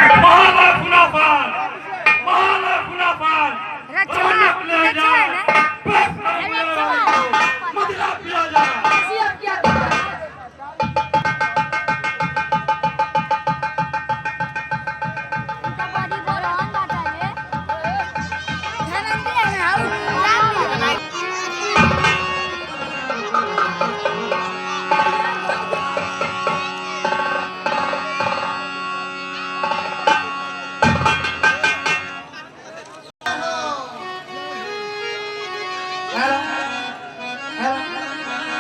महाला खुनाफान महाला खुनाफान मदिरा पिया जा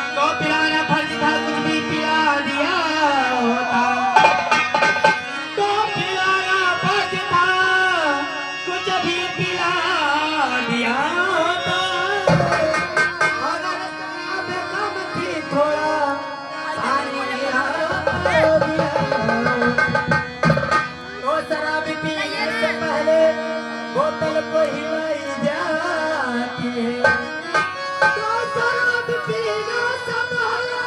तो पिलाना फर्ज था कुछ भी पिला दिया होता तो पिलाना फर्ज था कुछ भी पिला दिया होता अगर कम थी थोड़ा तो शराब पीने से पहले बोतल को हिलाई जाती है तो शराब पीना से पहले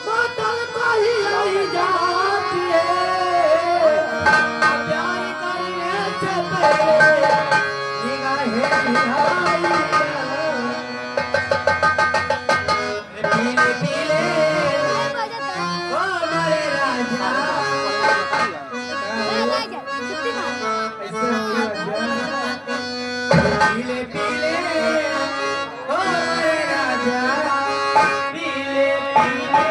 बोतल को हिलाई जाती है प्यार करने से पहले निगाहें हिलाई पीले पीले ओ मेरे राजा पीले पीले ओ मेरे राजा पीले पीले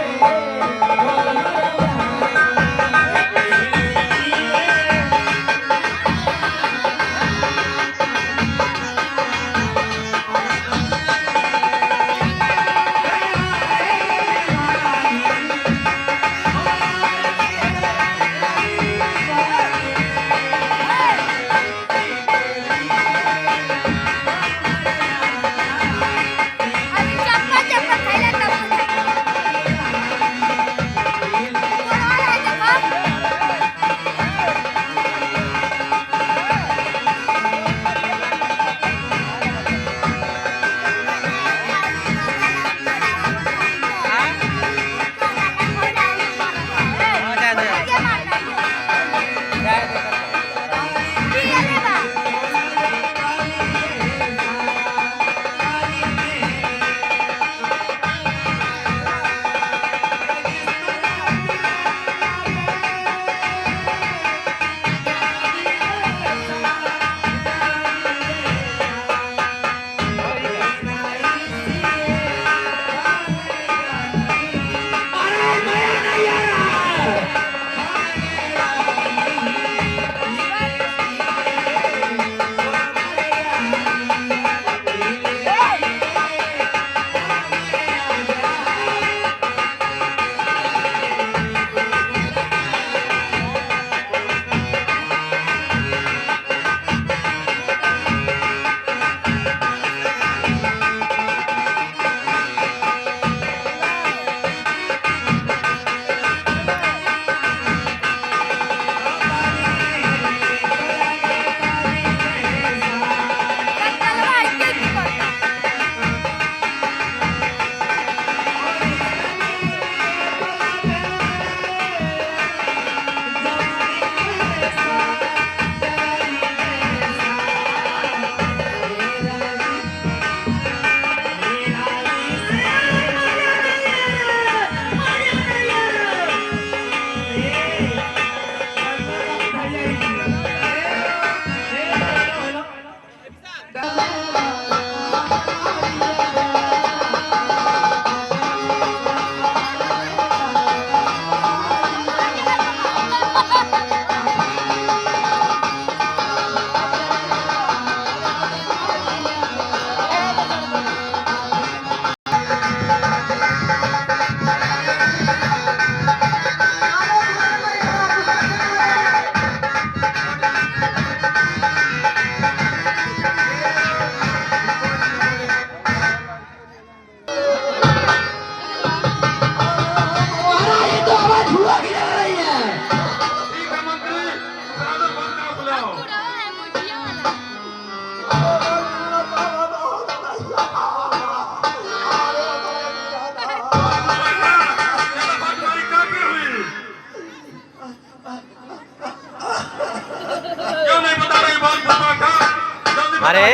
अरे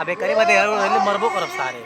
अबे करे बदे मरबो करब सारे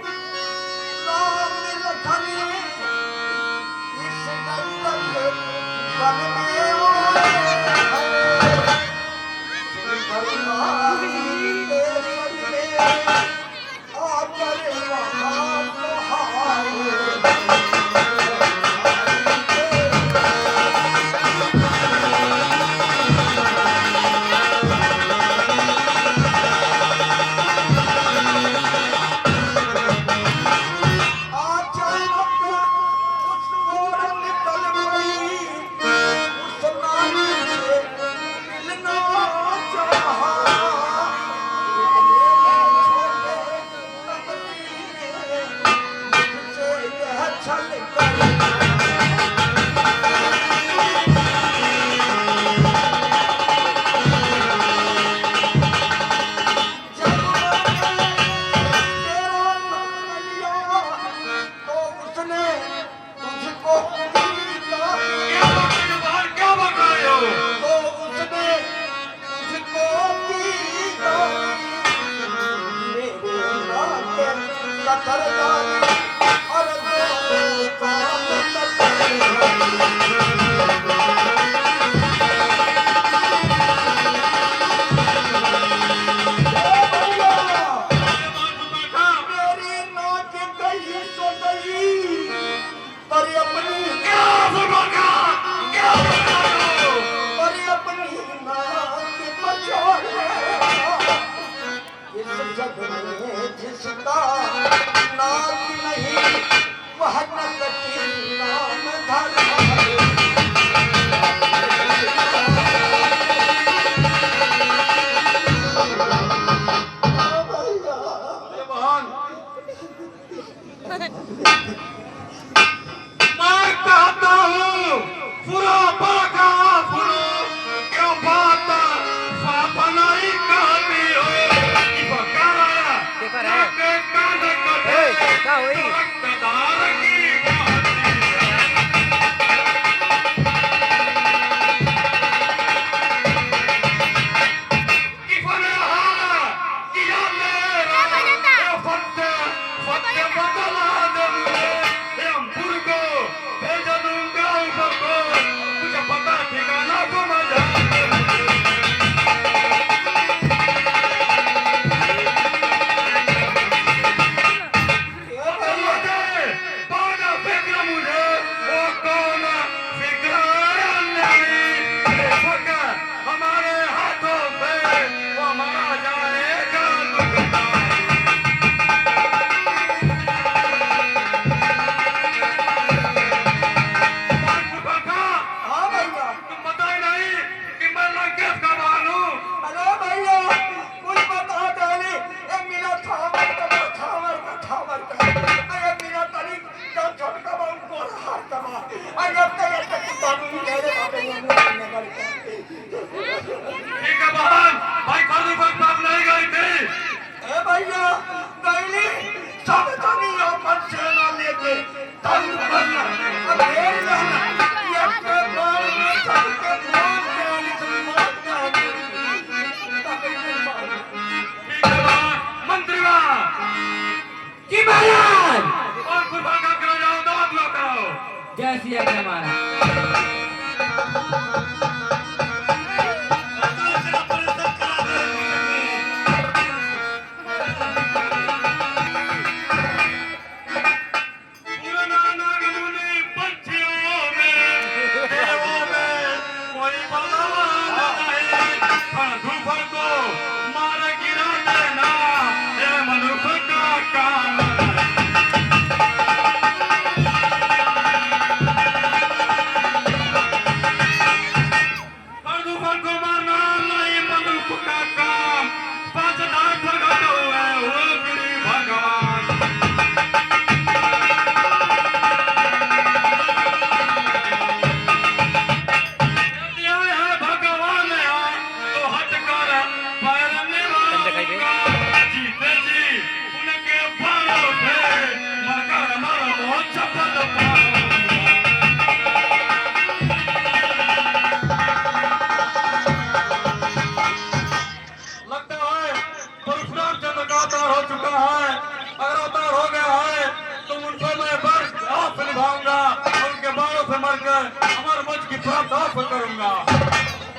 जय सिया के हमारा को करूंगा।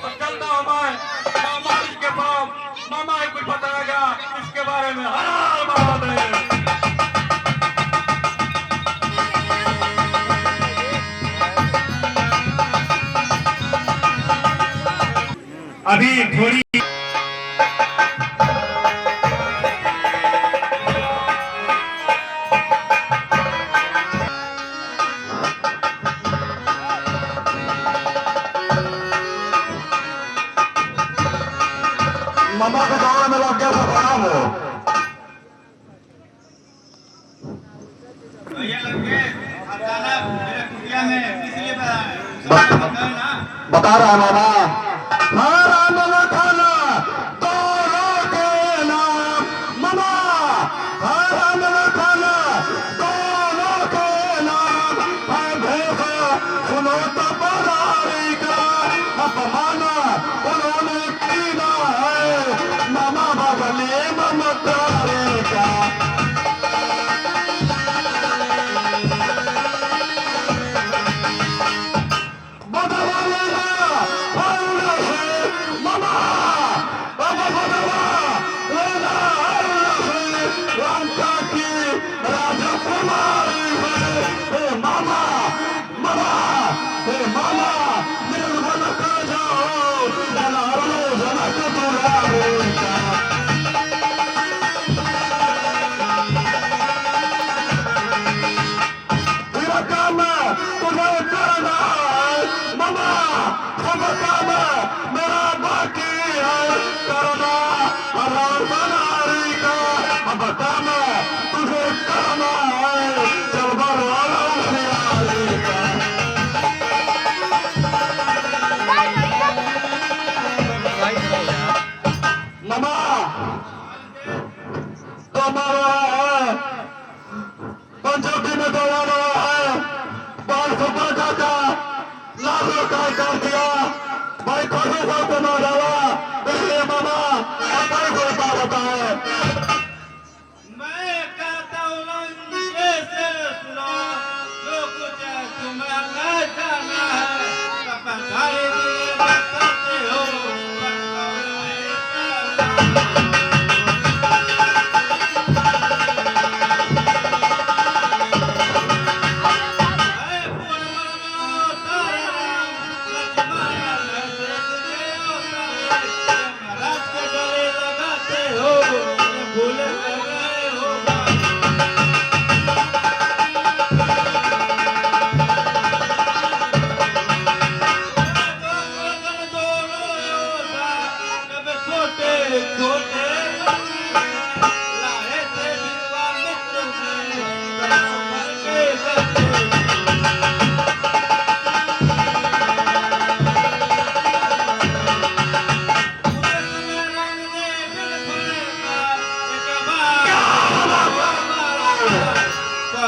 तो चलता हूँ मैं मामा जी के पास, मामा ही कुछ बताएगा इसके बारे में। हर हर महादेव। अभी थोड़ी मामा के दौड़ में लग गया था बड़ा वो। भैया लग गए अचानक मेरे कुटिया में इसलिए बताया बता रहा है मामा। हाँ राम खाना दोनों के नाम मामा। हाँ राम खाना दोनों के नाम है भेजा सुनो तो बरारी का अपमाना उन्होंने कीना है मामा बदले ममतारी का। पंजाबी में दौड़ा रहा है, 500 का लाखों का कर दिया भाई, खोजो को बना डाला। इसलिए मामा अपने को होता है। मैं कहता हूँ नीचे से सुनो जो कुछ तुम्हें न जाना है तब पधारे दिए करते हो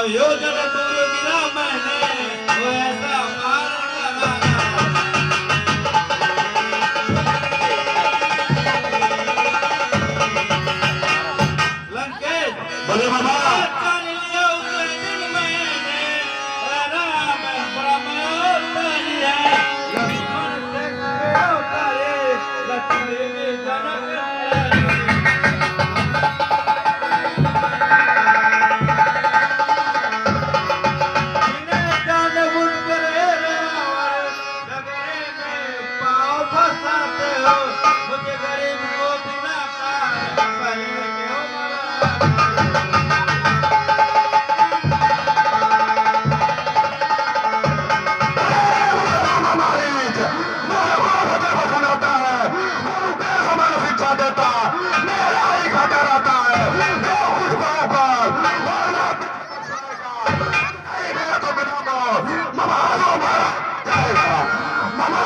योजन दूर गिरा मैंने वो ऐसा मार कराना लंकेश बोले मामा जान लिया उस दिन मैंने राम परमात्मा है लक्ष्मण से उतारे लक्ष्मी के जनक मुझे गरीब को बिना पहले क्यों शिक्षा देता मेरा ही खाता रहता है जो कुछ मामा मामा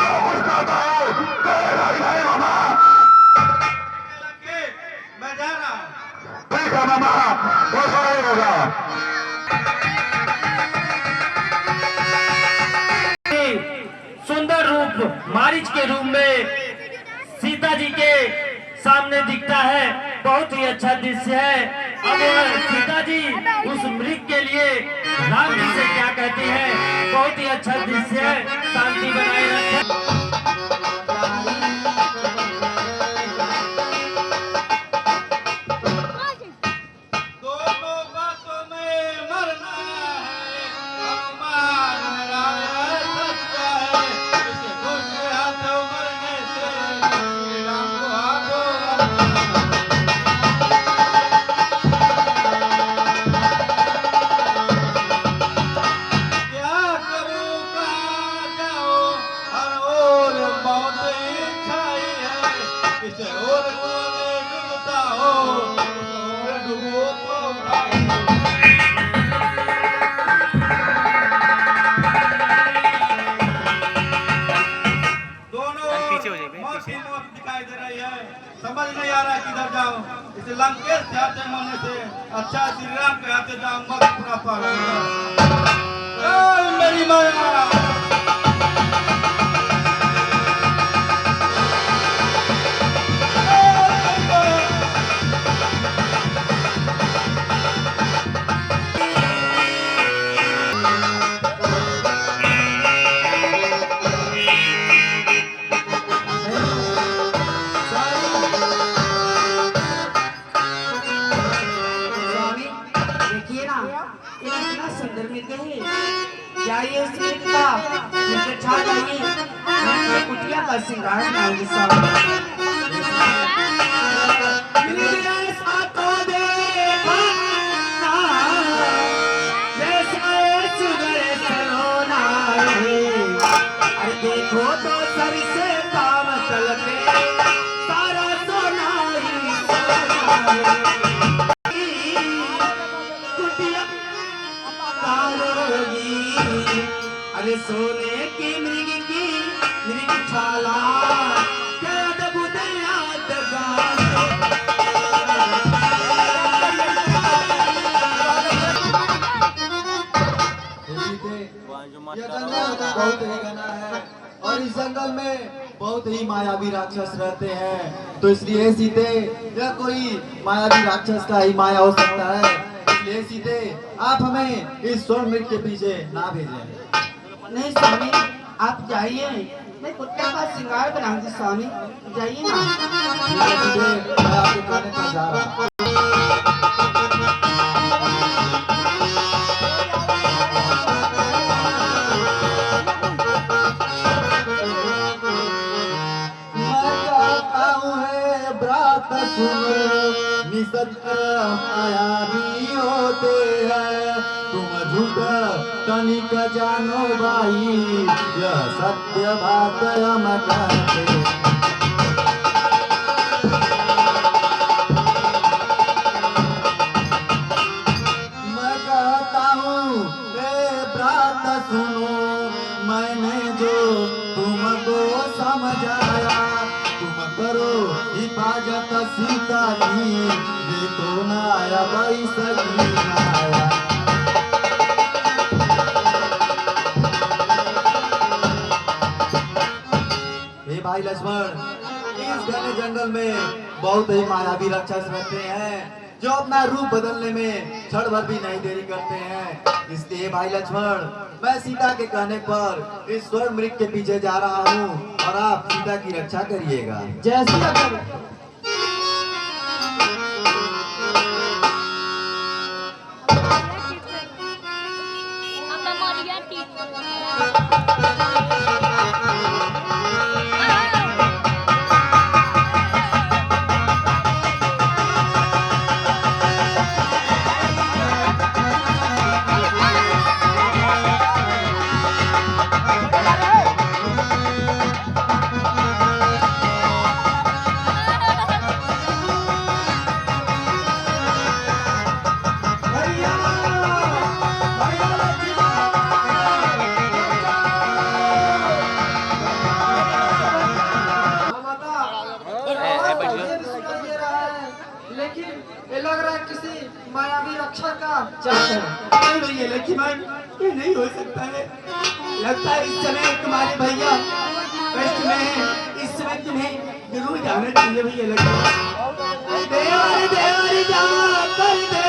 जो कुछ करता है मामा। मैं जा रहा हूँ। ठीक है मामा, वो सही होगा। सुंदर रूप मारीच के रूप में सीता जी के सामने दिखता है। बहुत ही अच्छा दृश्य है। अब सीता जी उस मृग के लिए राम जी से क्या कहती है? बहुत ही अच्छा दृश्य है, शांति बनाए रखें। दोनों बातों में मरना है, हनुमान लड़ाए सच्चा है। इसे दूसरे हाथों मरने से श्री राम को हाथों मरना है। क्या करूं कहाँ जाऊं, हर ओर मौत ही छाई है। इसे ओर में डूबता हो, उस ओर डूबो तो भाई। दोनों पीछे हो जाइए, मौत पीछे। ही मौत दिखाई दे रही है, समझ नहीं आ रहा किधर जाऊं। इसे लंकेश के हाथे मरने से अच्छा श्री राम के हाथे जाऊं, मत पूरा पार मेरी माया। स्वामी देखिए ना, ये कितना सुंदर मिल गई है। जाइए उस मिल का मुझे छा जाइए, मैं कुटिया का श्रृंगार बनाऊंगी स्वामी। मिल ऐसा तो देखा जैसे सुगर सलोना है। अरे देखो तो सर से काम चलते सारा सोना ही सोना है। कुटिया कालोगी, अरे सोने की मृग छाला क्या अद्भुत यादगार। ये जंगल बहुत ही घना है और इस जंगल में बहुत ही मायावी राक्षस रहते हैं, तो इसलिए सीते यह कोई मायावी राक्षस का ही माया हो सकता है। इसलिए सीते आप हमें इस स्वर्ण मृग के पीछे ना भेजें। नहीं स्वामी, आप जाइए, मैं कुत्ते का श्रृंगार बनाऊंगी स्वामी, जाइए ना। ठीक है सीते, मैं आपके कहने पर जा रहा हूँ। मायावी होते हैं तुम, झूठ तनिक जानो भाई, यह सत्य बात हम कहते। मैं कहता हूँ ब्रात सुनो, मैंने जो तुमको समझाया, तुम करो हिफाजत सीता की, देखो ना आया भाई सगी आया। हे भाई लक्ष्मण, इस घने जंगल में बहुत ही मायावी राक्षस रहते हैं जो अपना रूप बदलने में क्षण भर भी नहीं देरी करते हैं। इसलिए भाई लक्ष्मण, मैं सीता के कहने पर इस स्वर्ण मृग के पीछे जा रहा हूँ और आप सीता की रक्षा करिएगा। जैसी लेकिन ये लग रहा है किसी मायावी रक्षा का चाल है, लेकिन ये नहीं हो सकता है। लगता है इस समय तुम्हारे भैया कष्ट में है, इस समय तुम्हें जरूर जाना चाहिए भैया। लगता है देवर देवर जा कर दे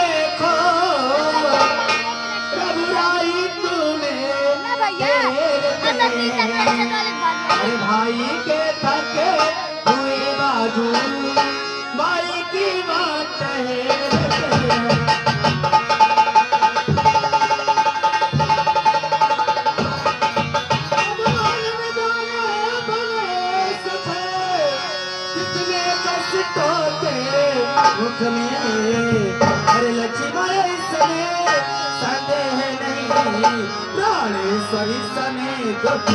तोते मुख में अरे लक्ष्मण इसमें संदेह नहीं प्राणेश्वरी सने दुख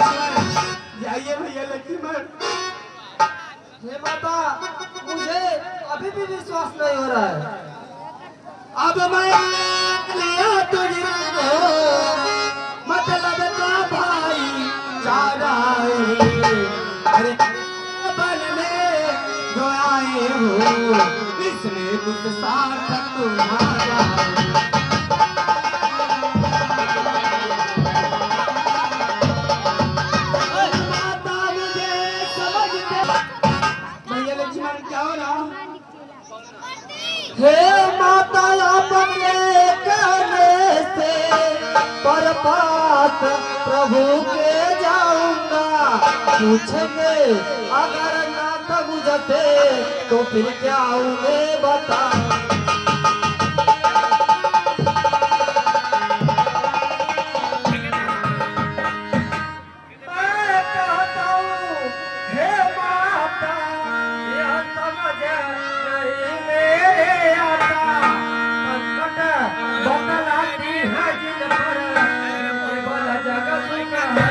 जाइए भैया लक्ष्मण। हे माता मुझे अभी भी विश्वास नहीं हो रहा है। अब मैं लिया तुझको मतलब का भाई चारा अरे बन में जो आए हो इसमें कुछ सार्थक तुम्हारा माता मुझे समझते भैया लक्ष्मण क्या हो रहा हे माता अपने कहने से पर पास प्रभु के जाऊंगा पूछेंगे अगर नाथ बुझते तो फिर क्या आऊंगे बता मैं कहता हूँ हे माता यह समझ नहीं मेरे आता संकट बतलाती है जिन पर केवल जगत का है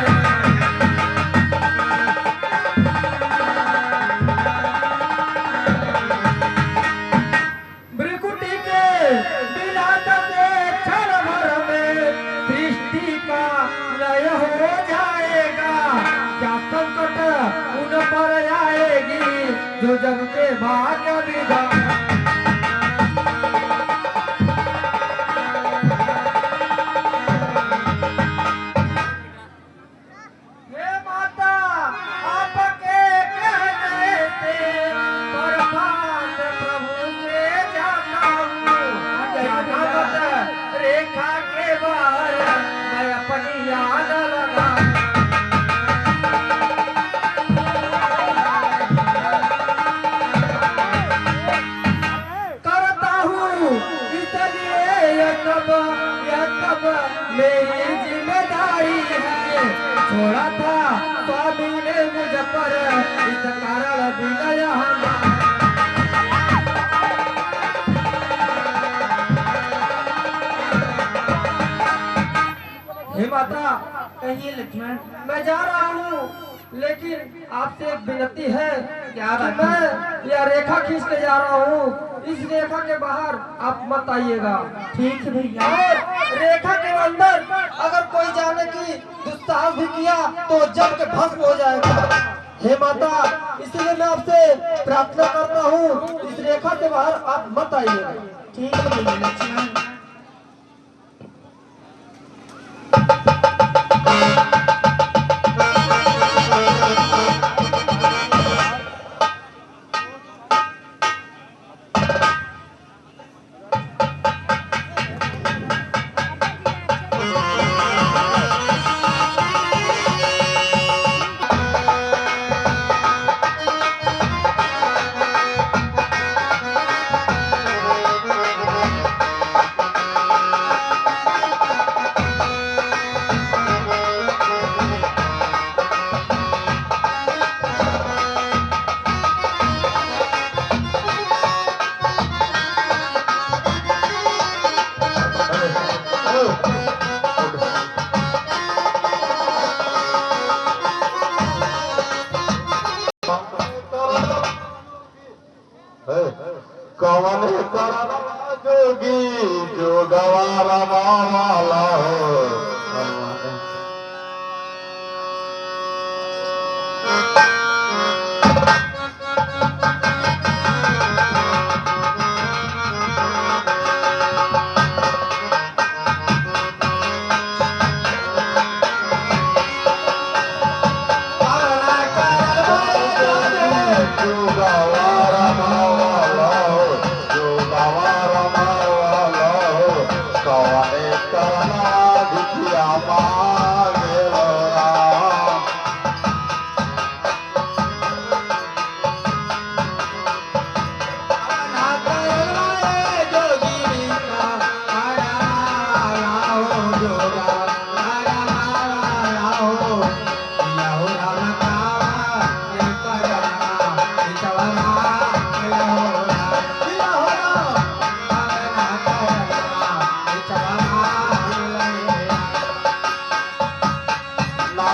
भृकुटी के विलास से क्षण भर में सृष्टि का लय हो जाएगा क्या संकट उन पर आएगी जो जग के भाग्य विधान हे माता आपके कहने से परमात्मा प्रभु के जाता हूँ जगत रेखा के बाहर मैं अपनी याद लगा करता हूँ इसलिए यह कब मेरी जिम्मेदारी है छोड़ा था स्वामी ने मुझ पर इस कारण विजय हमारा हे माता कहिए लक्ष्मण मैं जा रहा हूँ लेकिन आपसे एक विनती है क्या मैं यह रेखा खींच के जा रहा हूँ इस रेखा के बाहर आप मत आइएगा ठीक है भैया और रेखा के अंदर अगर कोई जाने की दुस्साहस भी किया तो जल के भस्म हो जाएगा हे माता इसलिए मैं आपसे प्रार्थना करता हूँ इस रेखा के बाहर आप मत आइएगा ठीक है भैया लक्ष्मण कवन करना जोगी जो गवारा माला हो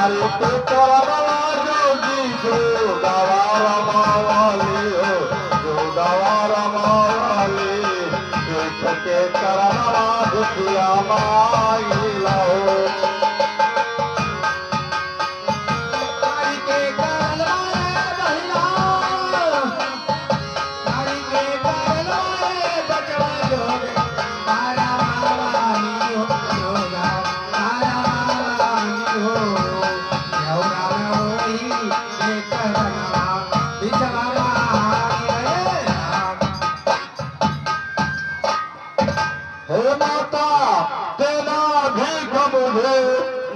अरे तू करवा जोगी जो गवार मावाली हो जो गवार मावाली देख के करवा दुखिया माई लो हे माता तेना भीख मुझे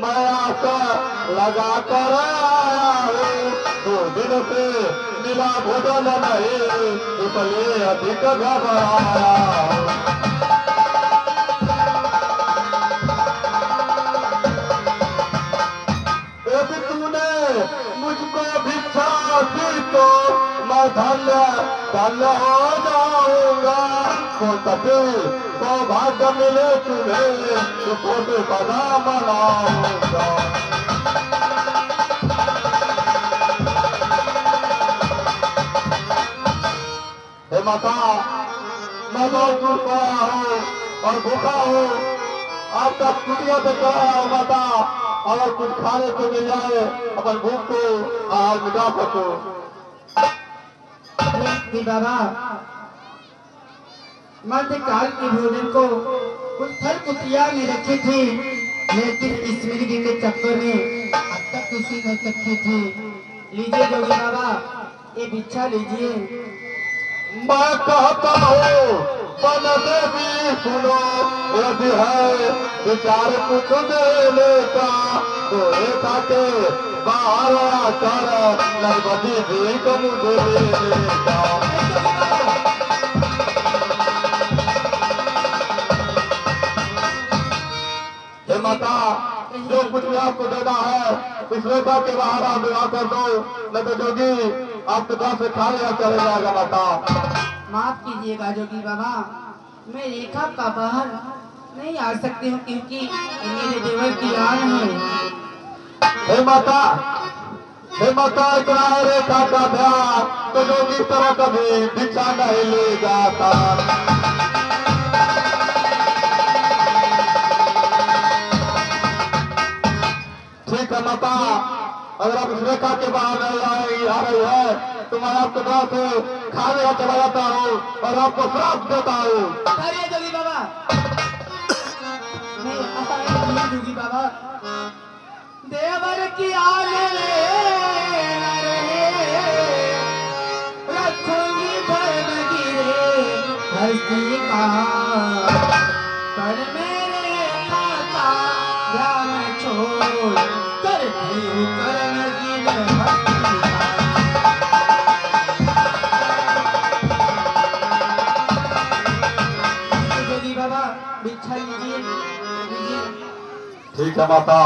मैं आकर लगा कर आया हूँ 2 दिन से मिला भोजन नहीं इसलिए अधिक घबराया हूँ यदि तूने मुझको भिक्षा दी तो मैं धन्य धन्य हो जाऊंगा तो तभी सौभाग्य मिले तुम्हें तो छोटे बड़ा मनाऊंगा हे माता मैं बहुत दूर पर आया हूँ और भूखा हूँ आपका छुट्टियों से कह रहा हूँ माता अगर कुछ खाने को मिल जाए अपन भूख को आहार मिटा सको बाबा मध्यकाल के भोजन को कुछ फल कुटिया में रखे थे लेकिन इस मिर्गी के चक्कर में अब तक उसी नहीं रखे थे। लीजिए जोगी बाबा ये भिक्षा लीजिए। मैं कहता हूँ बन देवी सुनो यदि है विचार कुछ देने का तो रेखा के बाहर आकर नर्मदी जी को मुझे देने का हे माता जो कुछ भी आपको देना है इस रेखा के बाहर आप विवाह कर दो न तो जोगी आपके पास से खा लिया चले जाएगा माता। माफ कीजिएगा जोगी बाबा मैं रेखा का बाहर नहीं आ सकती हूँ क्योंकि ये मेरे देवर की आन है। हे माता इतना है रेखा का ध्यान तो जोगी इस तरह कभी भिक्षा नहीं ले जाता। ठीक है माता अगर आप इस रेखा के बाहर नहीं आ रही है तो मैं आपके पास खाने का चला जाता हूँ और आपको श्राप देता हूँ। अरे जोगी बाबा नहीं जोगी बाबा देवर की आन रखूंगी धर्म गिरे हस्ती का पर मेरे खाता ध्यान छोड़ करती हूँ कर्म गिरे जोगी बाबा भिक्षा लीजिए ठीक है माता।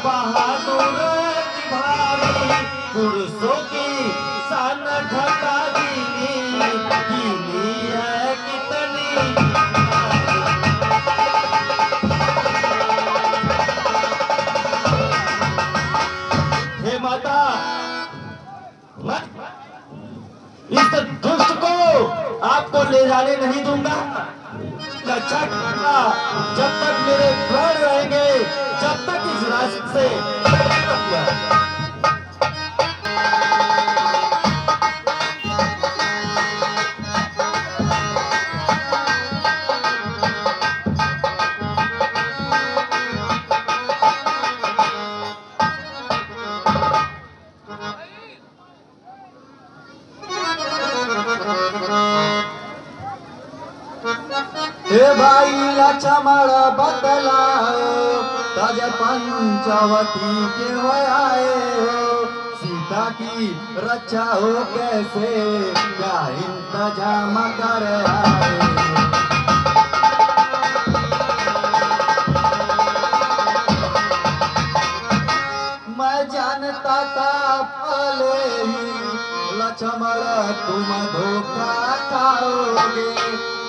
बहादुर भारी पुरुषों की शान घटा गीली है कितनी हे माता इस दुष्ट को आपको ले जाने नहीं दूंगा। रक्षा करना जब तक मेरे प्राण रहेंगे, जब तक इस राष्ट्र से हे भाई लक्ष्मण बतलाओ तज पंचवटी के आए हो सीता की रक्षा हो कैसे क्या इंतजाम कर आए। मैं जानता था पहले ही लक्ष्मण तुम धोखा खाओगे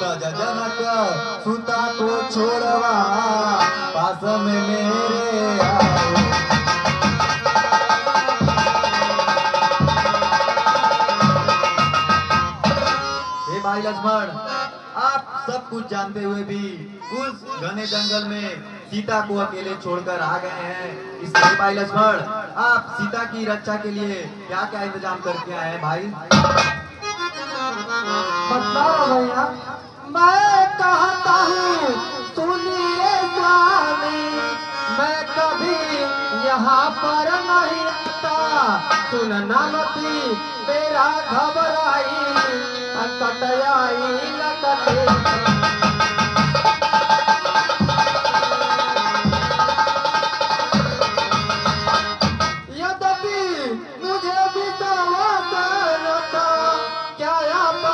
तज जनक सुता को छोड़वा पास में मेरे आओ। हे भाई लक्ष्मण आप सब कुछ जानते हुए भी उस घने जंगल में सीता को अकेले छोड़कर आ गए हैं, इसलिए भाई लक्ष्मण आप सीता की रक्षा के लिए क्या क्या इंतजाम करके आए हैं भाई? बताओ भैया। मैं कहता हूँ सुनिए स्वामी, मैं कभी यहाँ पर नहीं आता। सुनना मती मेरा घबराई कटयाई लकटे। यद्यपि मुझे भी विश्वास न था क्या आप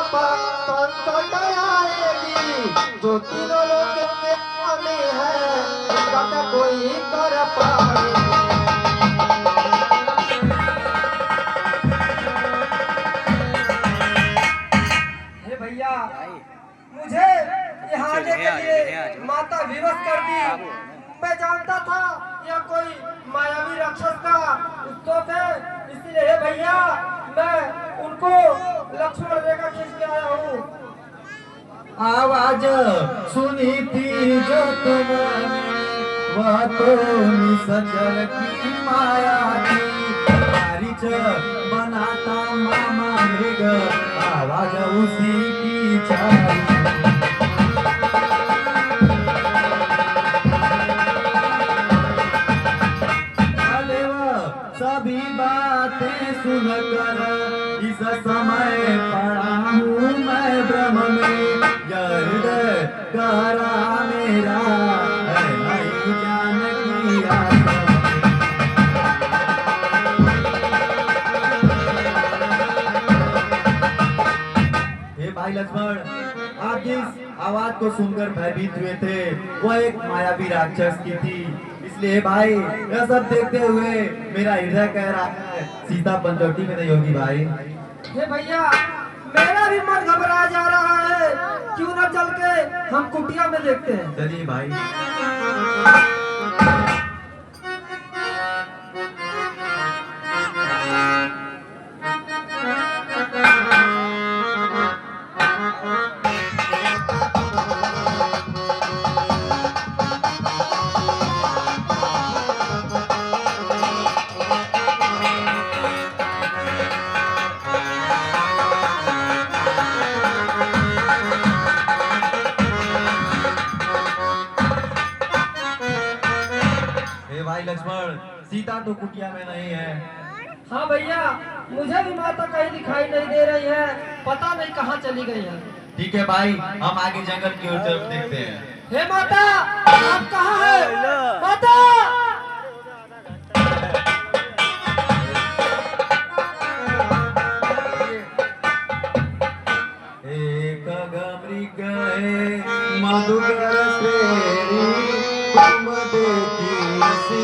संकट आएगी जो तीनों लोग के हमें है उसका कोई कर पाए। हे भैया मुझे यहाँ आने के लिए माता विवश कर दी। मैं जानता था यह कोई मायावी राक्षस का स्तोत्र है, इसलिए हे भैया मैं उनको लक्ष्मण रेखा खींच के आया हूँ। आवाज सुनी थी जो तुमने वह तो निसचर की माया थी। मारीच बनाता मामा मृग आवाज उसी की छाई। सभी बातें सुनकर इस समय पड़ा हूँ मैं भ्रम में। हृदय करा मेरा है नहीं जान की हे भाई लक्ष्मण आप जिस आवाज को सुनकर भयभीत हुए थे वह एक मायावी राक्षस की थी, इसलिए भाई यह सब देखते हुए मेरा हृदय कह रहा है सीता पंचवटी में नहीं होगी भाई। हे भैया मेरा भी मन घबरा जा रहा है, क्यों न चल के हम कुटिया में देखते हैं। चलिए भाई। भाई लक्ष्मण सीता तो कुटिया में नहीं है। हाँ भैया मुझे भी माता कहीं दिखाई नहीं दे रही है, पता नहीं कहाँ चली गई है। ठीक है भाई हम आगे जंगल की ओर तरफ देखते हैं। हे माता आप कहाँ है? माता एक गमृग मधुकर श्रेणी तुम देखी सी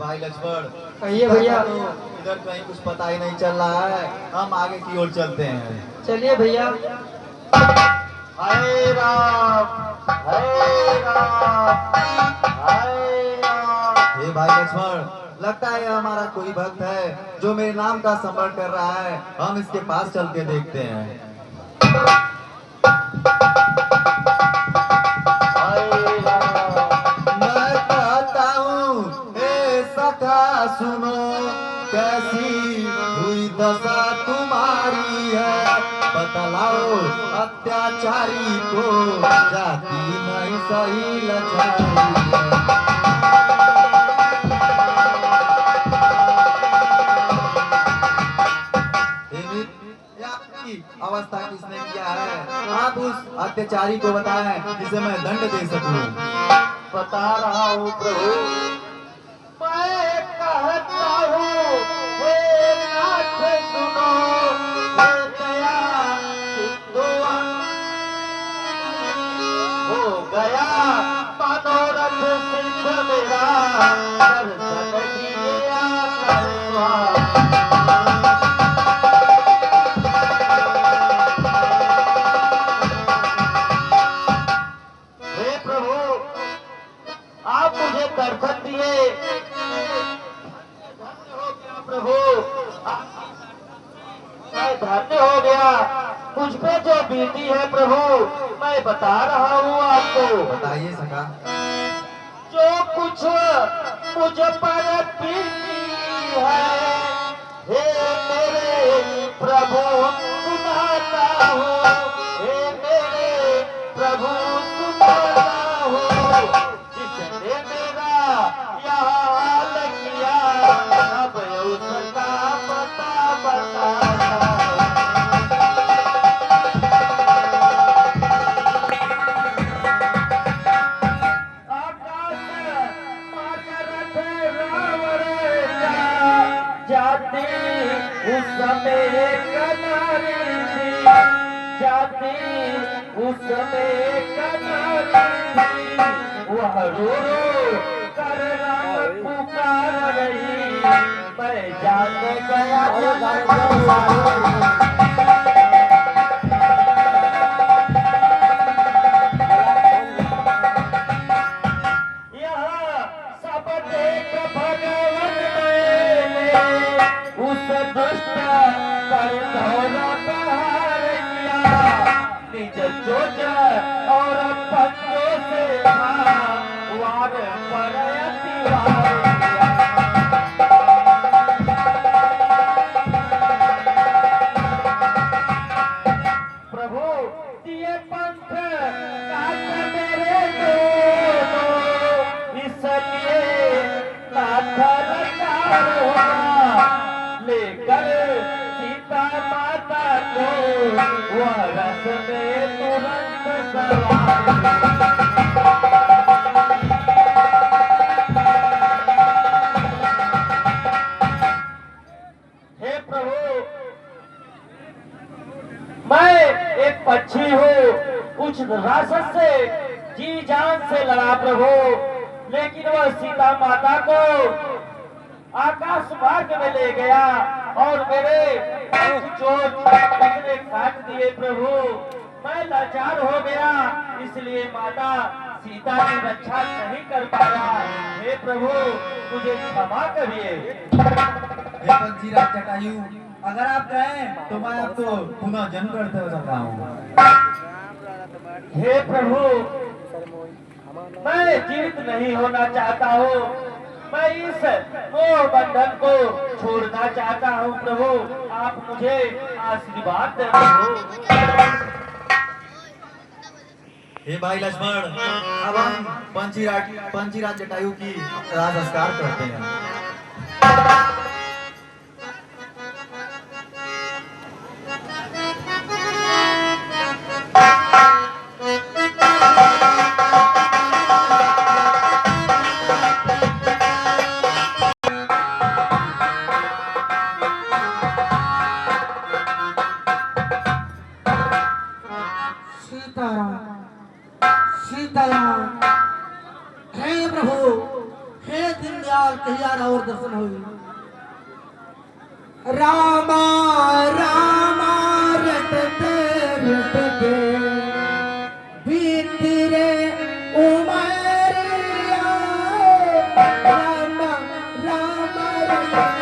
भाई लक्ष्मण, कहिए भैया। इधर कहीं कुछ पता ही नहीं चल रहा है, हम आगे की ओर चलते हैं। चलिए भैया। हरे राम, हरे राम, हरे राम। हे भाई लक्ष्मण, लगता है हमारा कोई भक्त है जो मेरे नाम का स्मरण कर रहा है। हम इसके पास चल के देखते हैं। मैं कहता हूँ हे सखा सुनो, कैसी हुई दशा तुम्हारी है, बतलाओ अत्याचारी को जाति नहीं सही लचारी है। अवस्था किसने किया है, आप उस अत्याचारी को बताएं जिसे मैं दंड दे सकूं। बता रहा हूँ प्रभु, मैं कहता हूँ हे नाथ सुनो, हे दया सिंधु हो गया मनोरथ सिद्ध मेरा, दर्शन दिए आकर आप मुझे दर्शन दिए। प्रभु मैं धन्य हो गया, मुझ पे जो बीती है प्रभु मैं बता रहा हूँ आपको। बताइए सखा। जो कुछ मुझ पर बीती है, हे मेरे प्रभु सुनाता हूँ, हे मेरे प्रभु सुनाता हूँ, जिसने मेरा यह हाल किया, अब उसका पता बताता हूँ। जाती उस समय कनारी थी, जाती उस समय कनारी थी, वह रो रो कर राम पुकार रही, मैं जान गया सब देख भगवन उस दुष्ट पर धौरा प्रहार किया, निज चोट और पंजों से वार पर अतिवार किया। वह रस में तुरंत सवार। हे प्रभु, मैं एक पक्षी हूँ, कुछ राक्षस से जी जान से लड़ा प्रभु, लेकिन वह सीता माता को आकाश मार्ग में ले गया और मेरे चोट उसने काट दिए प्रभु। मैं लाचार हो गया, इसलिए माता सीता की रक्षा नहीं कर पाया। हे प्रभु, मुझे क्षमा करिए। हे पंचीराज जटायु, अगर आप कहें तो मैं आपको पुनः जन्म करते हो सकता हूँ। हे प्रभु, मैं जीवित नहीं होना चाहता हूँ, मैं इस मोह बंधन को छोड़ना चाहता हूँ प्रभु, आप मुझे आशीर्वाद दें प्रभु। हे भाई लक्ष्मण, अब हम पंचीराज जटायु की राज संस्कार करते हैं। सीताराम, हे प्रभु, हे दीनदयाल, कहिया और दर्शन हुई। रामा रामा रटते रटते बीती रे उमरिया, रामा रामा रटते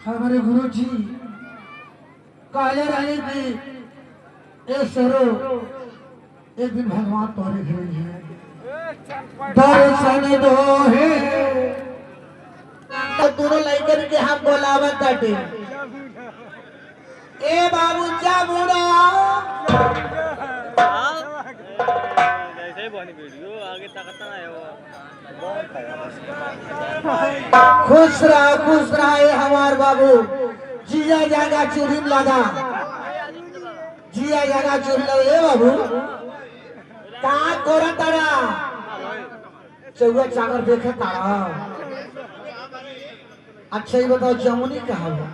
हमारे गुरु जी काले रानी की एक सरो एक दिन भगवान तोरे घरे हैं दर्शन दो है तो दोनों लेकर के हम बोलावत ताटे ए बाबू जा बुड़ा जैसे बनी वीडियो आगे तक ना है वो खुश रहा हमार बाबू जिया जागा चूड़ी लगा जिया जागा चूड़ी लगा बाबू कहाँ कोरा तारा चौगा चाकर देखे तारा अच्छा ही बताओ जमुनी कहाँ है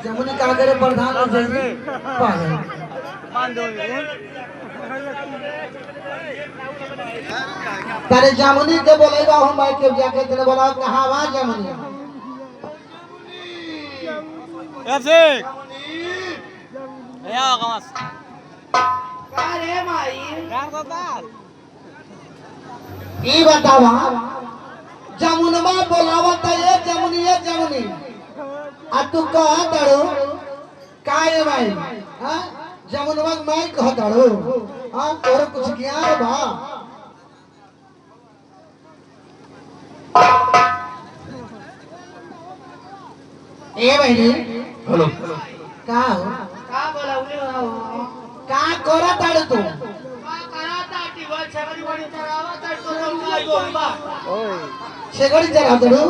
जमुनी कहा करे प्रधान हो जाएंगे पागल तारे जमुनी के बोलेगा हूँ मैं के जाके तेरे बोला कहाँ आवाज जमुनी ऐसे ये आओ कमस का रे माई राम गोपाल ई बतावा जमुनवा बोलावत है जमुनी आ तू कह दड़ो काय भाई हां जमुनवा मैं कह दड़ो हां तोर कुछ ज्ञान बा ए बहनी हेलो का हो का बोलावले हो का करत आड़ तू शेगड़ी जरा दड़ो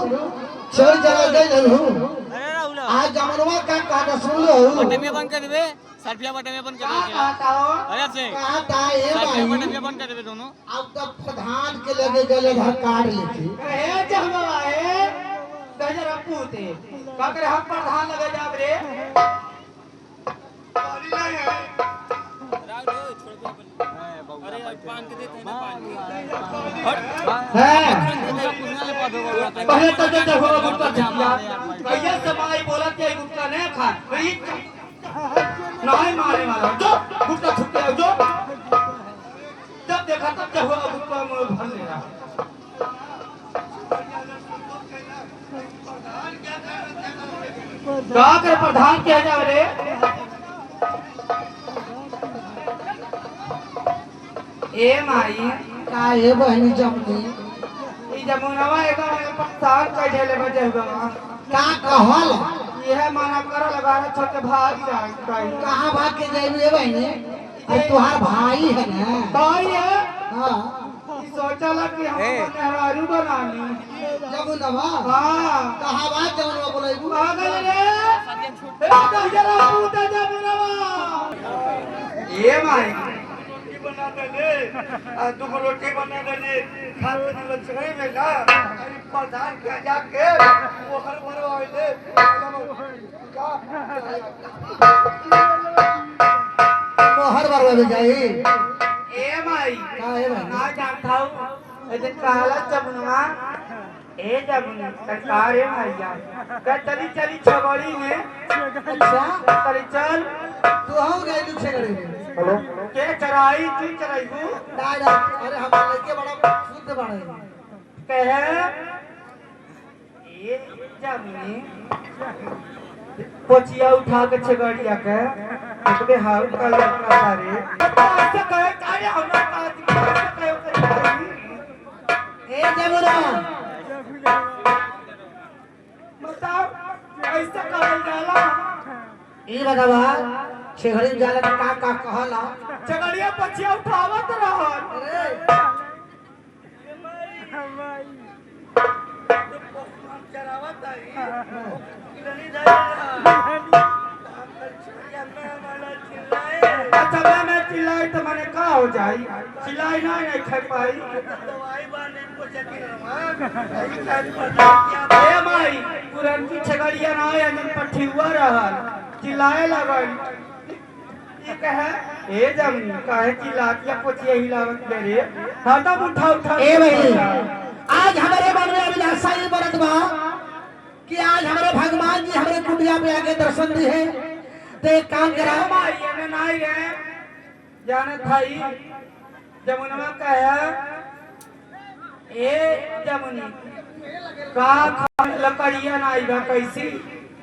शेगड़ी जरा गई नहीं अरे राहुल आज जमुनवा का कहता सुन लो बटन में बंद कर देबे सर्फिया बटन में बंद कर देबे कहता हो अरे ऐसे कहता ए सर्फिया बटन भाई में बंद कर देबे दोनों अब तक प्रधान के लगे गले घर काट लेती ए जमुनवा ए गजर पूते का करे हम प्रधान लगे जाब रे अरे पान के देते हैं ना पान है पहले तो देखो गुप्ता छपिया कैसे समाई बोला कि गुप्ता ने खा नहीं मारे वाला जो गुप्ता छुपे जो जब देखा तब क्या हुआ गुप्ता में भर ले रहा का कर प्रधान क्या जा रे ए माई का ए बहनी जमुनी ई जमुनवा एकदम पत्थर कैठे ले बजे हुआ का कहल यह माना कर लगाना छोटे भाग जाए कहां भाग के जाई ए बहनी आई तुहार भाई है ना भाई है हां ई सोचला कि हम नेहरू बनानी जमुनवा हां कहां बात जमुनवा बोलैबू आ गए रे ए जरा पूत जमुनवा ए माई बना दे दो रोटी बना दे खाते दिन लचड़े में का अरे प्रधान के जाके वो हर भरो आइले का मोहर बरवा जाई ए माई का ए भाई ना जानता हूं ऐसे कहला जमुनवा ए जमुन सरकार है भैया का चली छगड़ी में अच्छा चली चल तू हम गए तू छगड़ी में हेलो के चराई तू चराई तू दादा अरे हम लड़के बड़ा शुद्ध बड़े कहे ये जमुनी पोचिया उठा के छगड़िया के उसके हाथ का लड़का सारे ऐसे कहे काहे हमरा का ए जमुना बताओ ऐसा कहल जाला ई बतावा छेगड़ी जाला का कहला छगड़िया पछिया उठावत रहल अरे चरावत आई कितनी जाए अच्छा मैं चिल्लाई तो मैंने का हो जाई चिल्लाई नहीं खा पाई दवाई बाने को चकी ए माई पुरनकी छगड़िया ना अंजन पट्टी हुआ रहल चिल्लाए लगल ये कहे ए जमुनी काहे चिल्लातिया पोछिया हिलावत रे हटम उठा ए भाई आज हमारे मन में अभिलाषा ये बरत बा कि आज हमारे भगवान जी हमारे कुटिया पे आके दर्शन दी है तो एक काम करा माई ने नहीं रे जाने थाई जमुनवा कहे ए जमुनी का लकड़िया नाई बा कैसी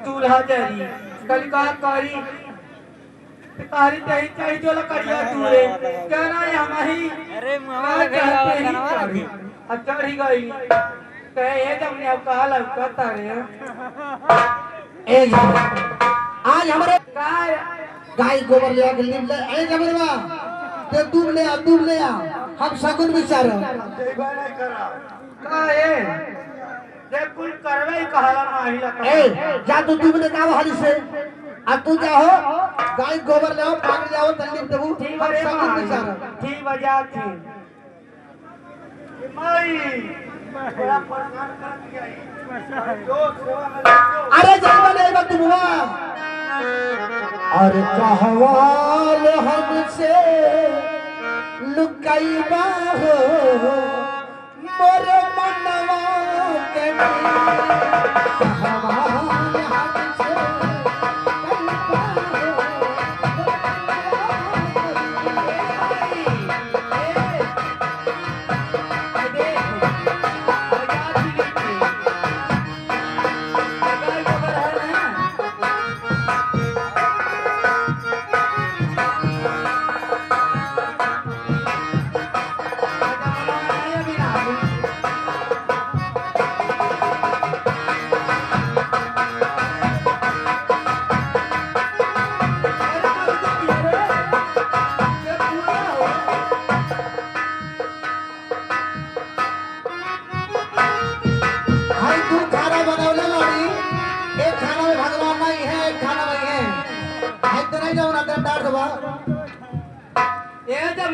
चूल्हा जरी कल का करी कारी तही तही जो लकड़िया दूरे कहना है हमारी अरे मामा लगा करी अब चढ़ी गई कहे ए जमुनी अब कहा लौकता रे ए आज हमारे गाय गोबर ले आके लिप ले ए जमुनवा ते तुम ले आ हम सगुन विचार का ए जे कुल करवे ही कहला नाही लगा ए जा तू तुमने का हाली से अब तू क्या हो गाय गोबर ले आओ पानी ले आओ तल्लीम देबू हम सगुन विचार ठीक बजा थी माई बड़ा परेशान कर दिया जो सेवा में जो अरे जावा नहीं बा तुम हुआ अरे कहवाल हमसे लुकाई बाहो मोर मनवा के कहवाल हमसे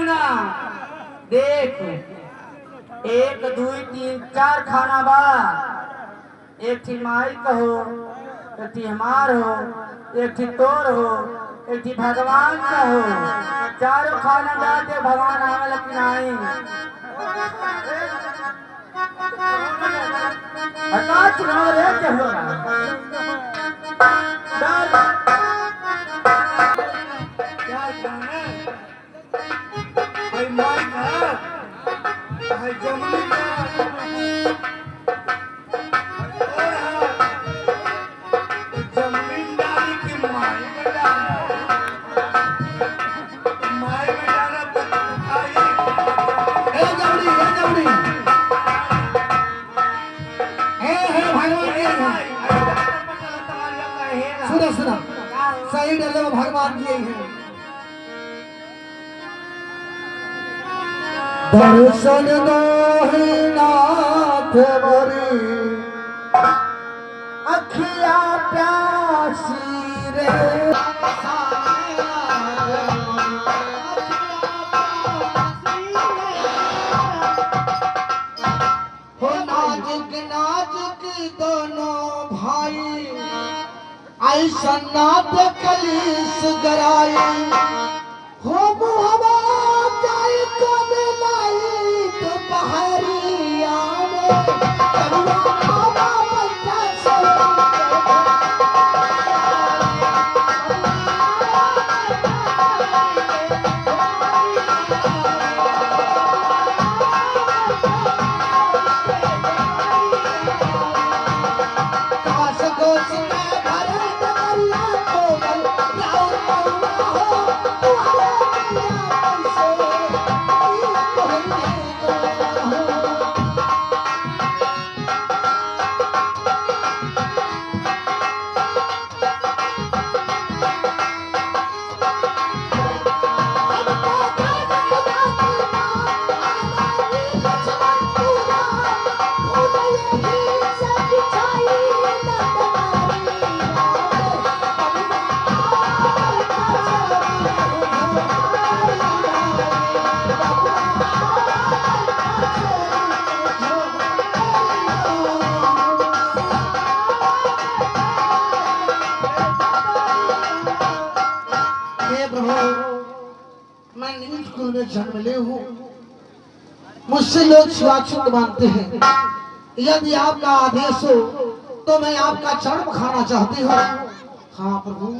सुना देख 1 2 3 4 खाना बा एक थी माई कहो एक थी हमार हो एक थी तोर हो एक थी भगवान का हो चारों खाना जाते भगवान आवे लेकिन आई हटा चुनाव रे के हो क्या जाने भाई माई का भाई जमनी का जमींदारी की माई में डाला भाई ए जबड़ी सुना सुना सही डले में भगवान दिए हैं दर्शन दो नाथ मोरी अखिया प्यासी रे हो नाजुक नाजुक दोनों भाई ऐसा नाथ कलीस गराई हो मुहबा जाए तो मिलाई तो पहाड़िया में करुआ बाबा बच्चा से काश गोश में भरे डगरिया कोमल राउर मौला हो तुम्हारे मैया कैसे हे प्रभु मैं निजी स्कूल में जन्म ले हूँ मुझसे लोग छुआछूत मानते हैं यदि आपका आदेश हो तो मैं आपका चरण खाना चाहती हूँ हाँ प्रभु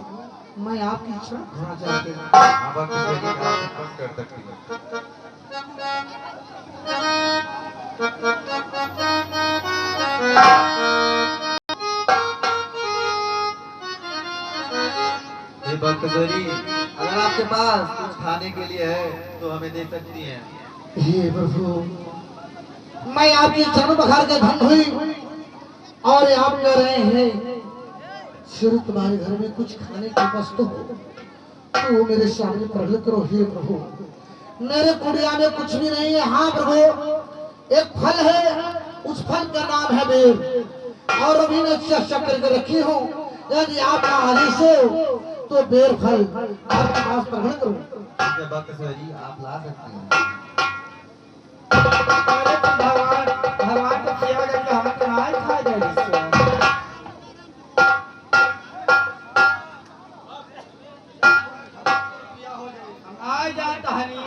मैं आपकी चरण खाना चाहती हूँ आप किसी एक का आदेश कर सकती हैं ये बकरी अगर आपके पास कुछ खाने के लिए है तो हमें दे सकती हैं हे प्रभु मैं आपकी चरण बखार के धन हुई और आप कह रहे हैं सिर्फ तुम्हारे घर में कुछ खाने की वस्तु हो तो वो मेरे सामने प्रकट करो हे प्रभु मेरे कुड़िया में कुछ भी नहीं है हाँ प्रभु एक फल है उस फल का नाम है बेर और अभी मैं चर्चा करके रखी हूँ यदि आपका आदेश हो तो बेर फल आपके पास प्रकट करूँ ठीक है बकरी आप ला सकती हैं अरे तो भगवान को किया गया कि हम तो नहीं खाए जाए इससे हम आ जाए तो हनी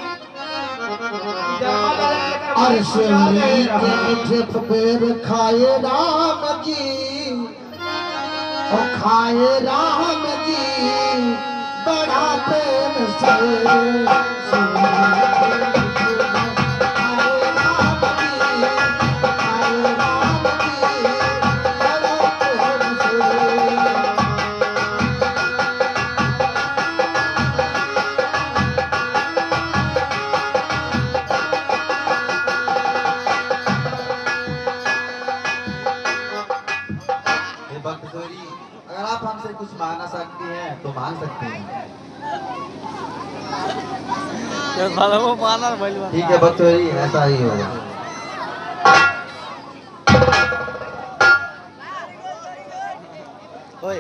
अर्श में के मीठे बेर खाए राम जी और खाए राम जी बड़ा प्रेम से हे बकरी अगर आप हमसे कुछ मांगना सकती हैं तो मांग सकती हैं वो पाना भइल बा ठीक है बकरी ऐसा ही होगा ओए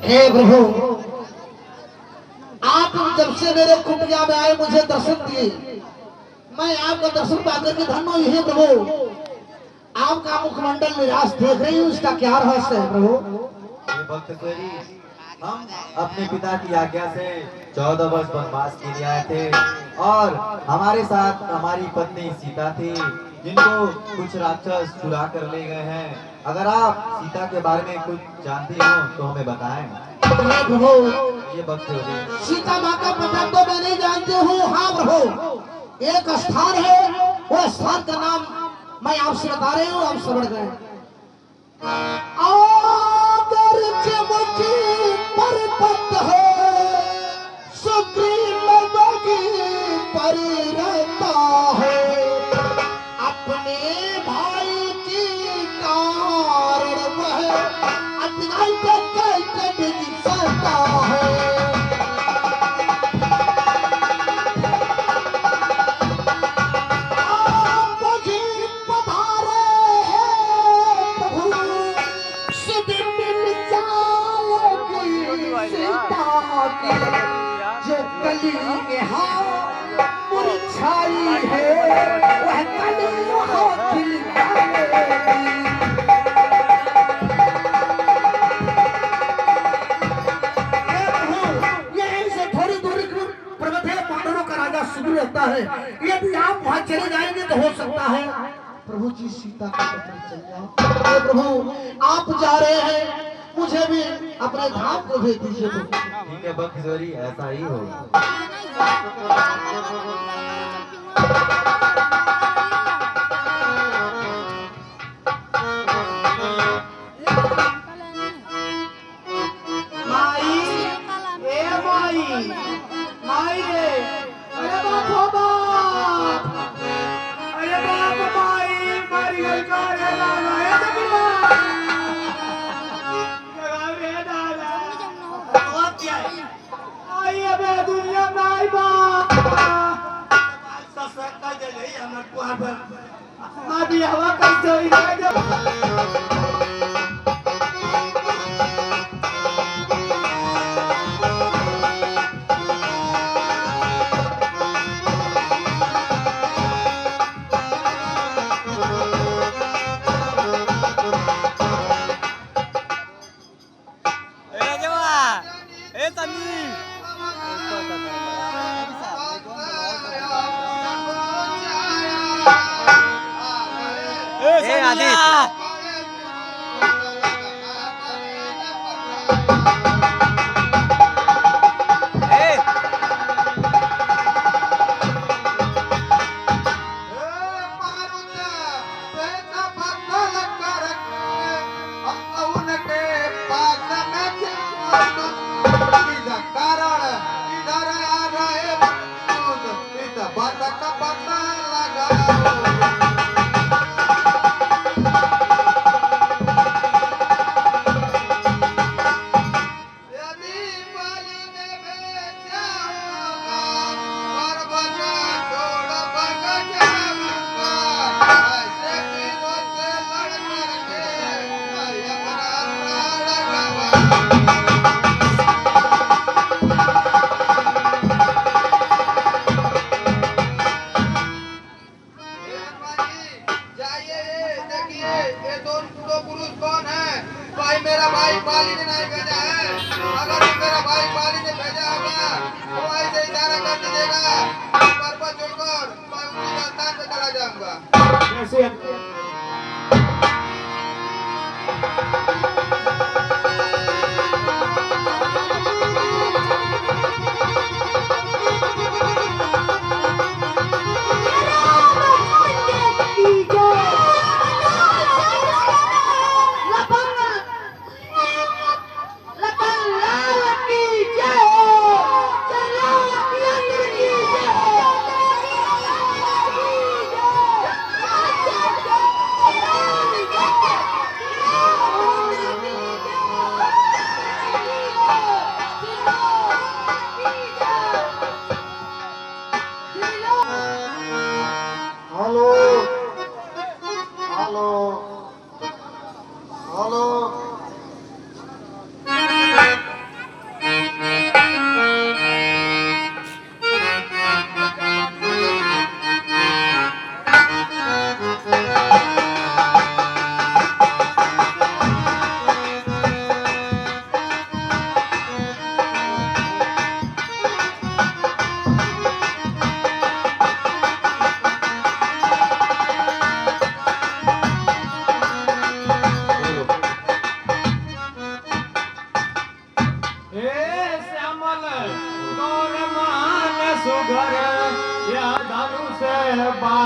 हे प्रभु आप जब से मेरे कुटिया में आए मुझे दर्शन दिए मैं आपका दर्शन पाकर के धन्य हूँ हे प्रभु। आपका मुखमंडल निराश देख रही हूँ, इसका क्या रहस्य है प्रभु? ये भक्त कोरी, हम अपने पिता की आज्ञा से 14 वर्ष वनवास के लिए आए थे और हमारे साथ हमारी पत्नी सीता थी, जिनको कुछ राक्षस चुरा कर ले गए हैं। अगर आप सीता के बारे में कुछ जानती हो तो हमें बताएं। हे प्रभु, ये भक्त कोरी, सीता माँ का पता तो मैं नहीं जानती हूँ। हाँ प्रभु, एक स्थान है, वो स्थान का नाम मैं आपसे बता रही हूँ, आप समझ गए। आगर चमकी पर्वत है, सुग्रीव नदी पर रहता है, अपने भाई की कारण वह अन्याय को कैसे सहता है। जो कली यहाँ मुरझाई है, वह कली यहाँ खिल जाएगी। यहीं से थोड़ी दूरी पर्वत है, पांडवों का राजा सुग्रीव रहता है। यदि आप वहाँ चले जाएंगे तो हो सकता है प्रभु जी सीता का पता चल जाए। प्रभु आप जा रहे हैं, मुझे भी अपने धाम को भेज दीजिए। ठीक है भक्त कोरी, ऐसा ही हो। माई, ए माई, माई रे, अरे बाप हो बाप, अरे बाप माई, मारी गई का रे लाला, ए जगला, जगा रे लाला, और क्या है? आई अबे दुनिया में आई बाप, ससुर का जले हमर कुआर पर, मादी हवा कैसे हुई ना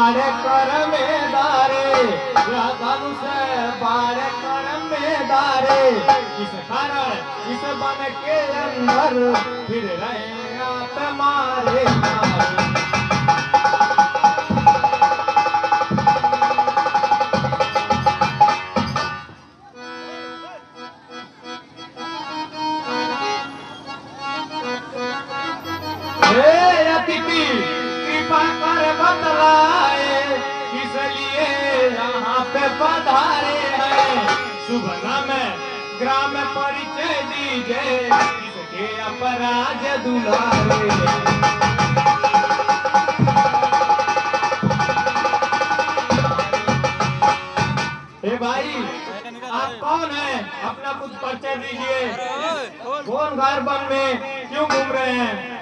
बाढ़ कर में दारे, या धनुष बाढ़ कर में दारे। इस कारण इस बन के अंदर फिर रहे आप मारे मारे। कृपा कर बतलाए इसलिए यहाँ पे पधारे हैं। शुभ नाम ग्राम परिचय दीजिए इसके अपराज दुलारे। ए भाई आप कौन है? अपना कुछ परिचय दीजिए। कौन घर वन में क्यों घूम रहे हैं?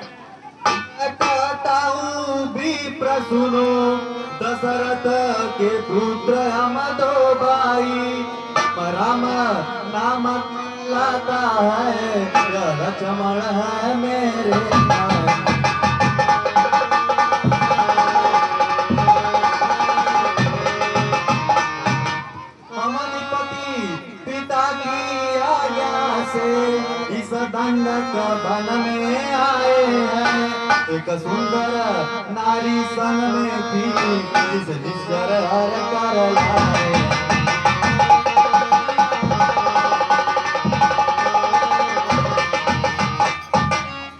कहता हूँ विप्र सुनो, दशरथ के पुत्र हम दो भाई। राम नाम लाता है, लक्ष्मण है मेरे भाई। पिता की आज्ञा से इस दंडक वन में आए हैं। एक सुंदर नारी संग में थी, जिस निश्चर हर कर लाए।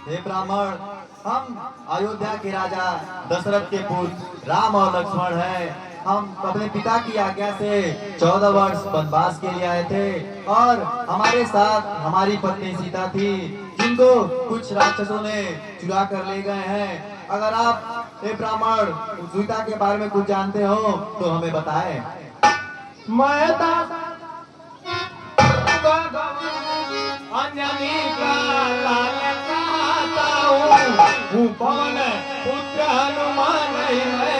हे ब्राह्मण, हम अयोध्या के राजा दशरथ के पुत्र राम और लक्ष्मण हैं। हम अपने पिता की आज्ञा से 14 वर्ष वनवास के लिए आए थे और हमारे साथ हमारी पत्नी सीता थी, जिनको कुछ राक्षसों ने चुरा कर ले गए हैं। अगर आप हे ब्राह्मण सीता के बारे में कुछ जानते हो तो हमें बताएं। मैं अंजनी का लाल कहता हूँ, पवन पुत्र हनुमान है,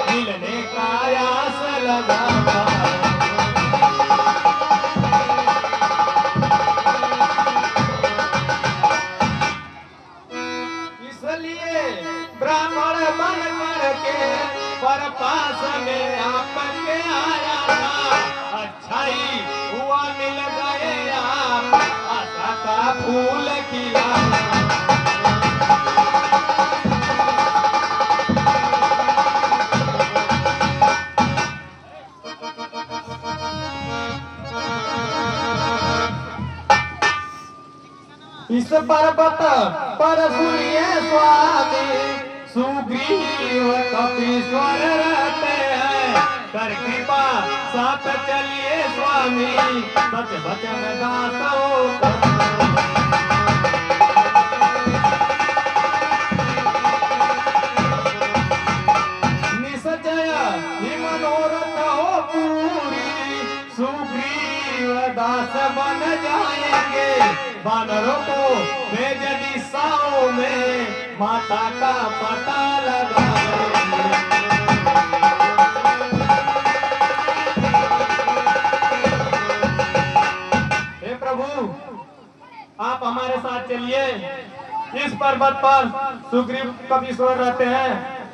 मिलने का आस लगाता हूँ। इसलिए ब्राह्मण बन करके पर पास में आपके आया था। अच्छा ही हुआ मिल गए आप, आशा का फूल खिला। इस पर्वत पर सुनिए स्वामी, सुग्रीव कपीश्वर रहते हैं। कर कृपा साथ चलिए स्वामी, सच वचन दासों। निश्चय ही मनोरथ हो पूरी, सुग्रीव दास बन जाएंगे। वानरों को भेज दिशाओं में, माता का पता लगाएंगे। हे प्रभु, आप हमारे साथ चलिए। इस पर्वत पर सुग्रीव कपीश्वर रहते हैं,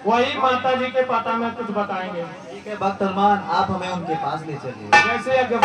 वही माता जी के पता में कुछ बताएंगे। ठीक है भक्त हनुमान, आप हमें उनके पास ले चलिए। जैसे यज्ञ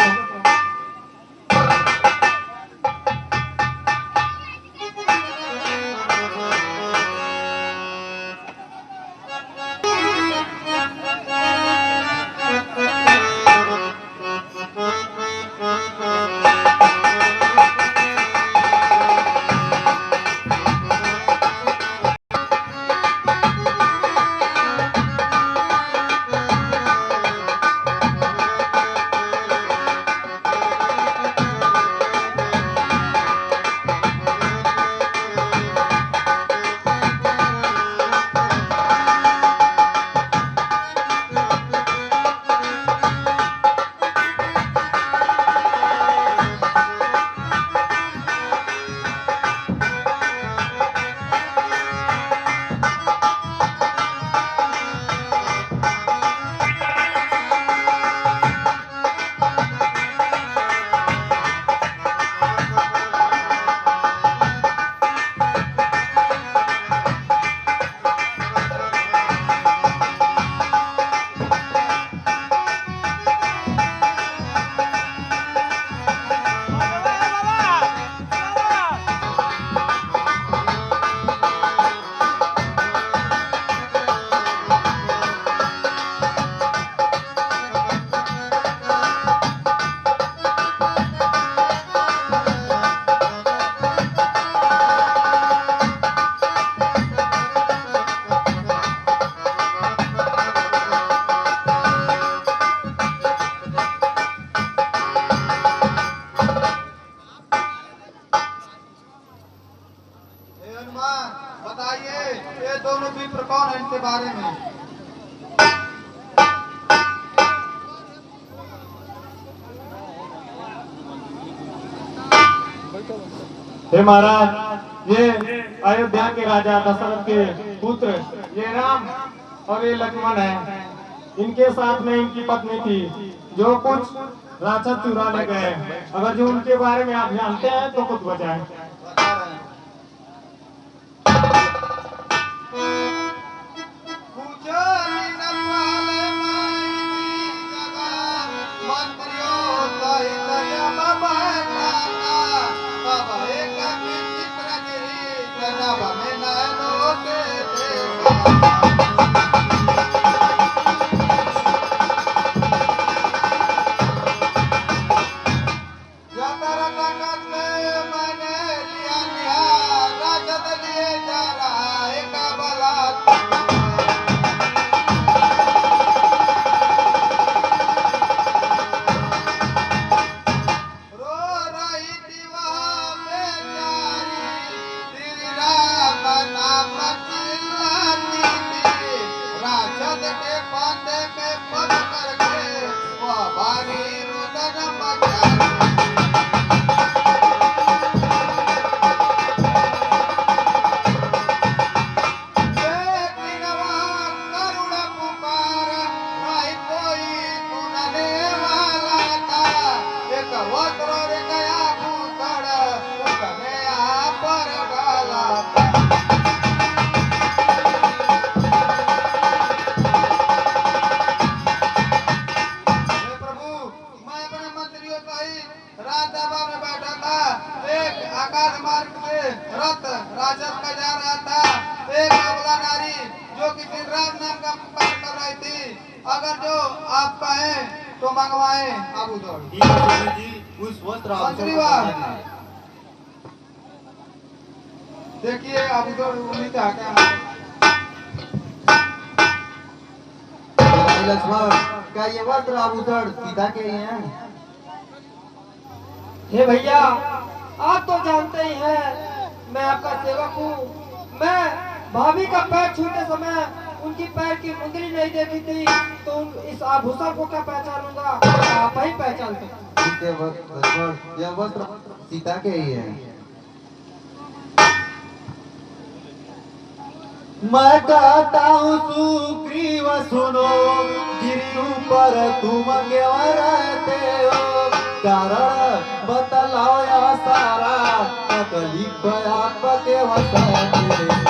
हे महाराज, ये अयोध्या के राजा दशरथ के पुत्र ये राम और ये लक्ष्मण है। इनके साथ में इनकी पत्नी थी, जो कुछ राक्षस चुरा ले गए। अगर जो उनके बारे में आप जानते हैं तो कुछ बताएं। अगर जो आप कहें तो मंगवाए आभूषण। उस वस्त्र देखिए आभूषण उन्हीं से आके लक्ष्मण, क्या ये वस्त्र आभूषण सीता के ही हैं? हे भैया, आप तो जानते ही हैं मैं आपका सेवक हूँ। मैं भाभी का पैर छूते समय उनकी पैर की मुंदरी नहीं देखी थी, तो इस आभूषण को क्या पहचानूंगा? आप ही पहचान सकते। यह वस्त्र सीता के ही है। मैं कहता हूँ सुग्रीव सुनो, गिरी पर तुम क्यों रहते हो? कारण बतलाओ या सारा, तकलीफ आपके वसाते।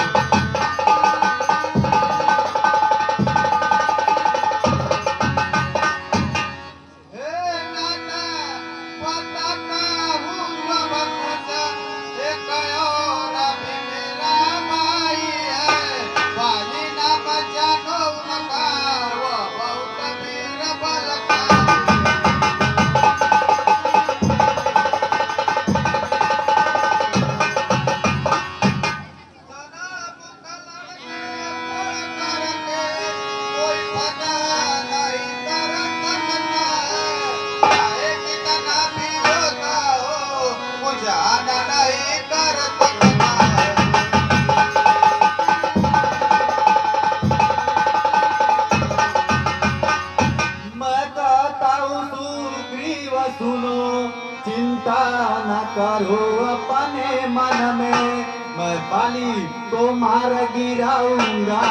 करो अपने मन में, मैं पाली को मार गिराऊंगा,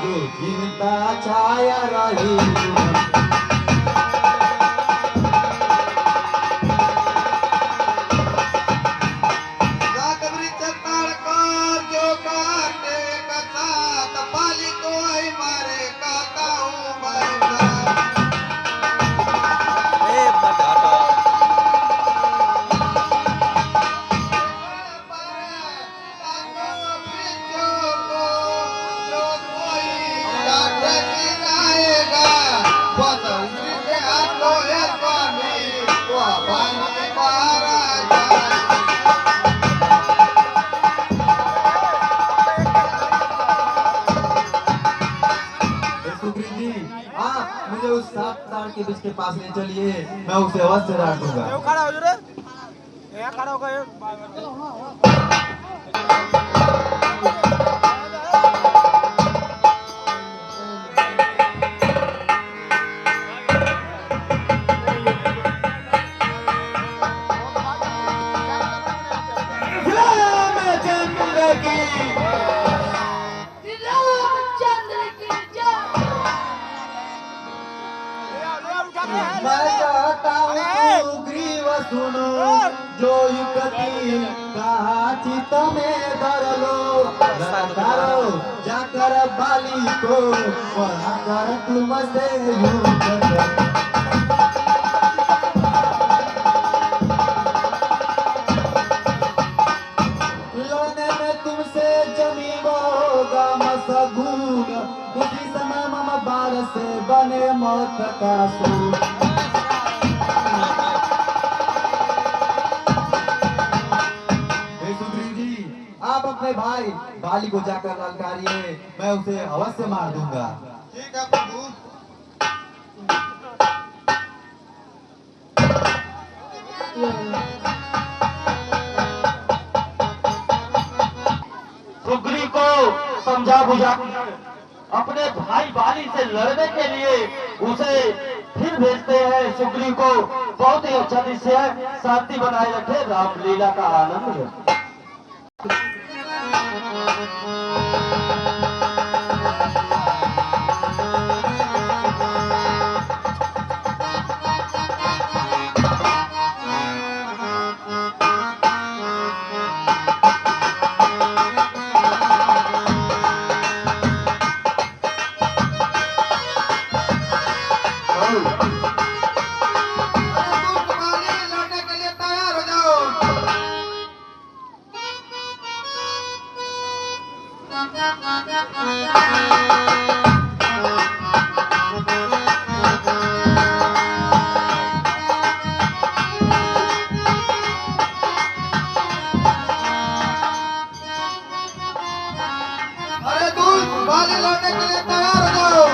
जो चिंता छाया रही। मुझे उस 7 तार के बीच के पास ले चलिए, मैं उसे अवश्य डांट दूंगा। खड़ा हो रे, यहाँ खड़ा हो गए। मैं कहता हूँ सुग्रीव सुनो जो युक्ति कहा चित में धर लो धरो जाकर बाली को बढ़ाकर तुमसे युद्ध करो। लड़ने में तुमसे जमी होगा मसगून उसी समय मम बार से बने मौत का सूर। हे सुग्रीव जी आप अपने भाई बाली को जाकर ललकारिए मैं उसे अवश्य मार दूंगा। ठीक है प्रभु। सुग्रीव को समझा बुझा अपने भाई बाली से लड़ने के लिए उसे फिर भेजते हैं। सुग्रीव को बहुत ही अच्छा दृश्य है। शांति बनाए रखे, रामलीला का आनंद है। लड़ने के लिए तैयार हो जाओ। अरे दूर बाली लड़ने के लिए तैयार हो जाओ।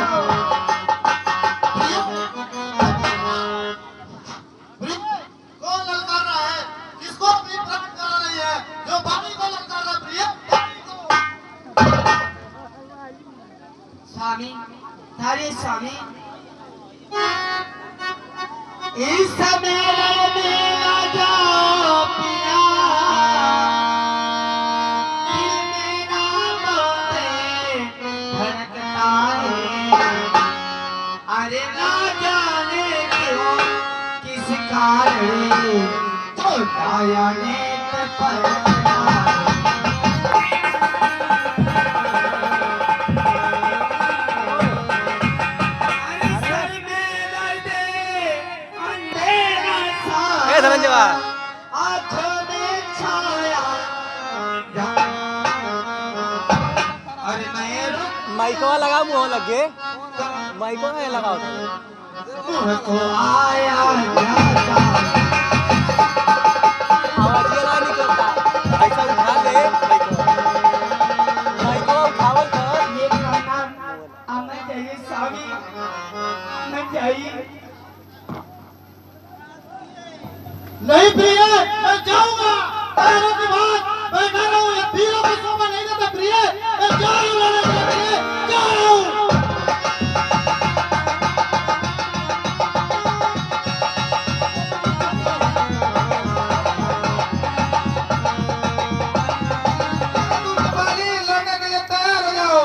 कौन ललकार रहा है? किसको अपनी प्रकट करा रही है? जो बाली को ललकार रहा है, प्रिय बाली को। स्वामी धारिए स्वामी इस समय में ना जाओ पिया दिल मेरा रोते धड़कता है अरे ना जाने क्यों किस कारण तो दया नेत्र पर धनंजय आँखों में छाया अरे मैं माइकवा लगा मुँह लगे माइकवा नहीं लगा को आया जाता आवाज ना निकलता ऐसा उठा ले माइकवा उठावल कर ये कहना हमें चाहिए स्वामी हमें चाहिए नहीं प्रिय, मैं जाऊंगा। तारों के बाद मैं कह रहा हूँ ये वीरों को शोभा नहीं देता प्रिय। मैं जा रहा हूँ लड़ने के लिए, जा रहा हूँ। बाली लड़ने के लिए तैयार हो जाओ।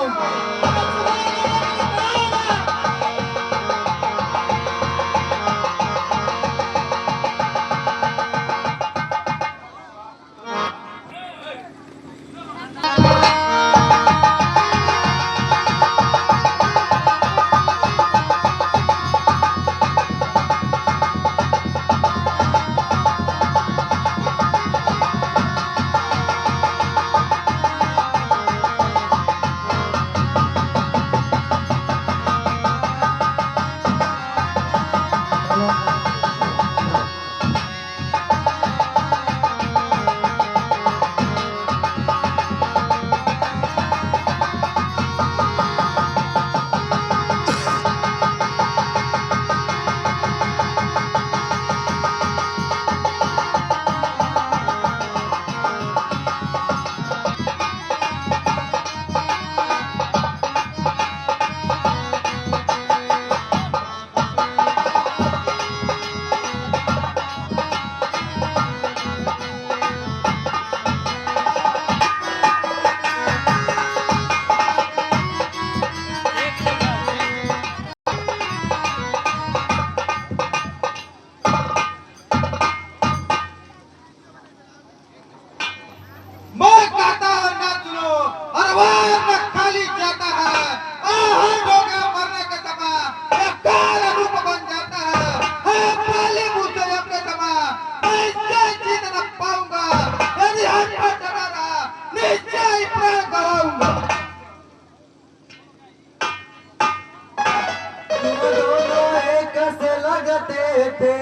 रहे थे,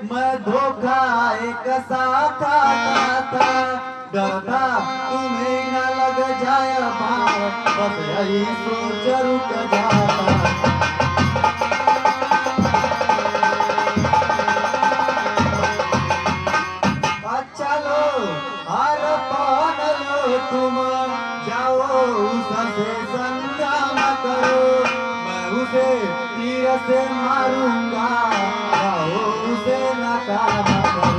मैं धोखा एक साथ खाता था, डरता तुम्हें न लग जाए भार, बस यही सोच रुक जाता। चलो हर पान लो तुम, जाओ उससे संगा न करो, मैं उसे तीर से मारूंगा, जाओ उसे नाकाम करो।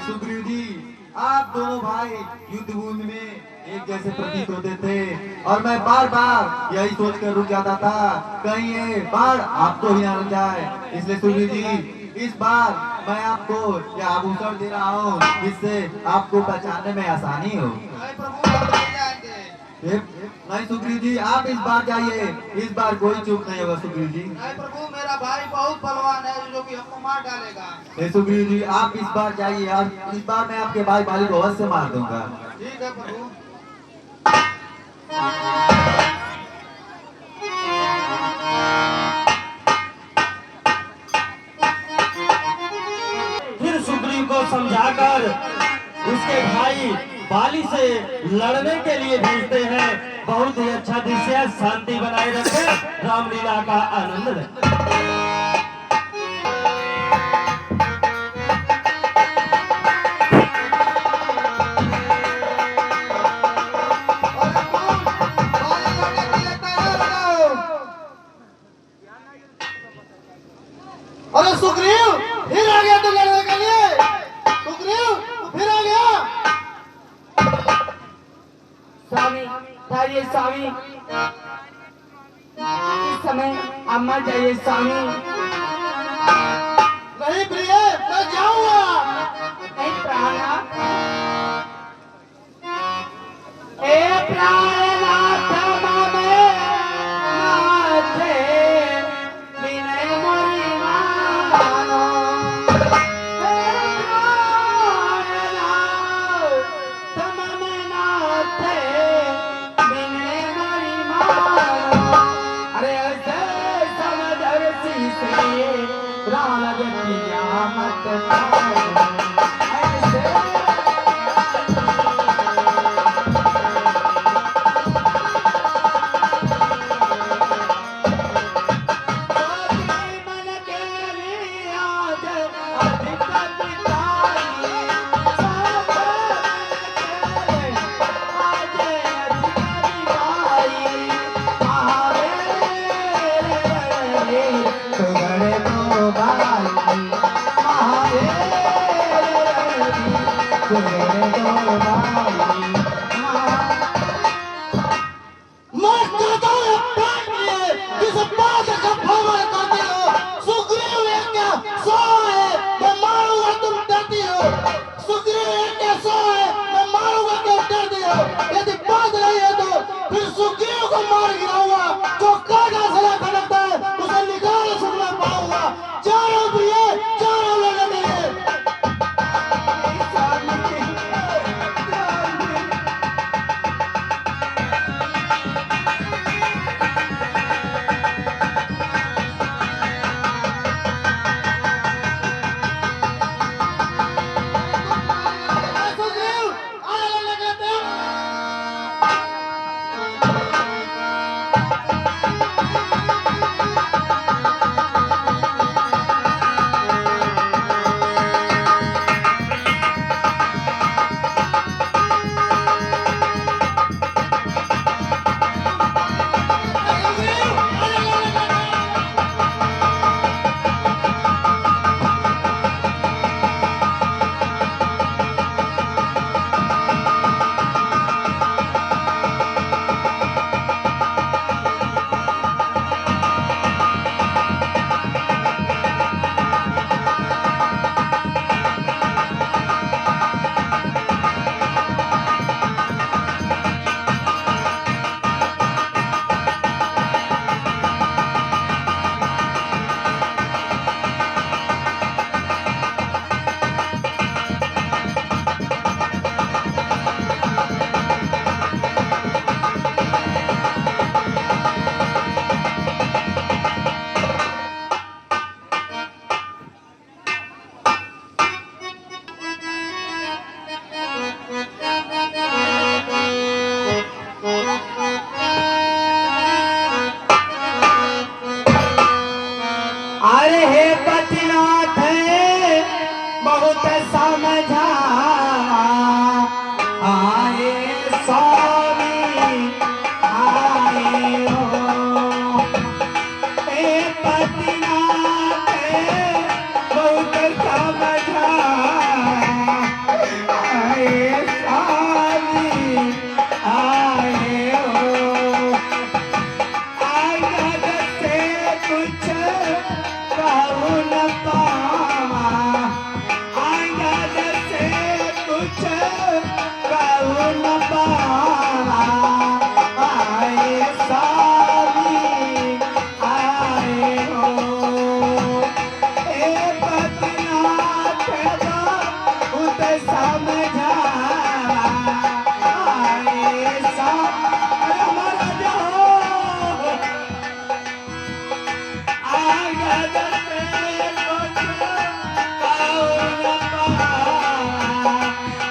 सुग्रीव जी, आप दोनों भाई युद्ध भूमि में एक जैसे प्रतीत होते थे, और मैं बार बार यही सोच कर रुक जाता था कहीं ये बाढ़ आपको ही ना रुक जाए। इसलिए सुग्रीव जी, इस बार मैं आपको यह आभूषण दे रहा हूँ, जिससे आपको पहचानने में आसानी हो। नहीं सुग्रीव जी, आप इस बार जाइए, इस बार कोई चूक नहीं होगा सुग्रीव जी। नहीं प्रभु, मेरा भाई बहुत बलवान है जो कि हमको मार डालेगा। सुग्रीव जी, आप इस बार जाइए, और इस बार मैं आपके भाई बाली को अवश्य मार दूंगा। ठीक है प्रभु। फिर सुग्रीव को समझाकर उसके भाई बाली से लड़ने के लिए भेजते हैं। बहुत ही अच्छा दृश्य है। शांति बनाए रखें, रामलीला का आनंद लें। अरे सुग्रीव, फिर आ गया तू लड़ने के लिए? सुग्रीव, तू फिर आ गया? स्वामी, जाइए स्वामी, इस समय आप मत जाइए स्वामी। नहीं प्रिय, मैं जाऊंगा। नहीं प्राणनाथ, ए प्राणनाथ मामे नाथे, विनय मोरी मानो। ए प्राणनाथ मामे नाथे, विनय मोरी मानो। अरे ऐसे समदर्शी से राजतिया मत पाओ। ऐसे मन के लिए आज अधिक पिताई, सब मन के आज अधिक पिताई। महावीर सुगड़ को बाई, महावीर ऐसा अरे हमारा जाओ आगे दे कुछ कौन पा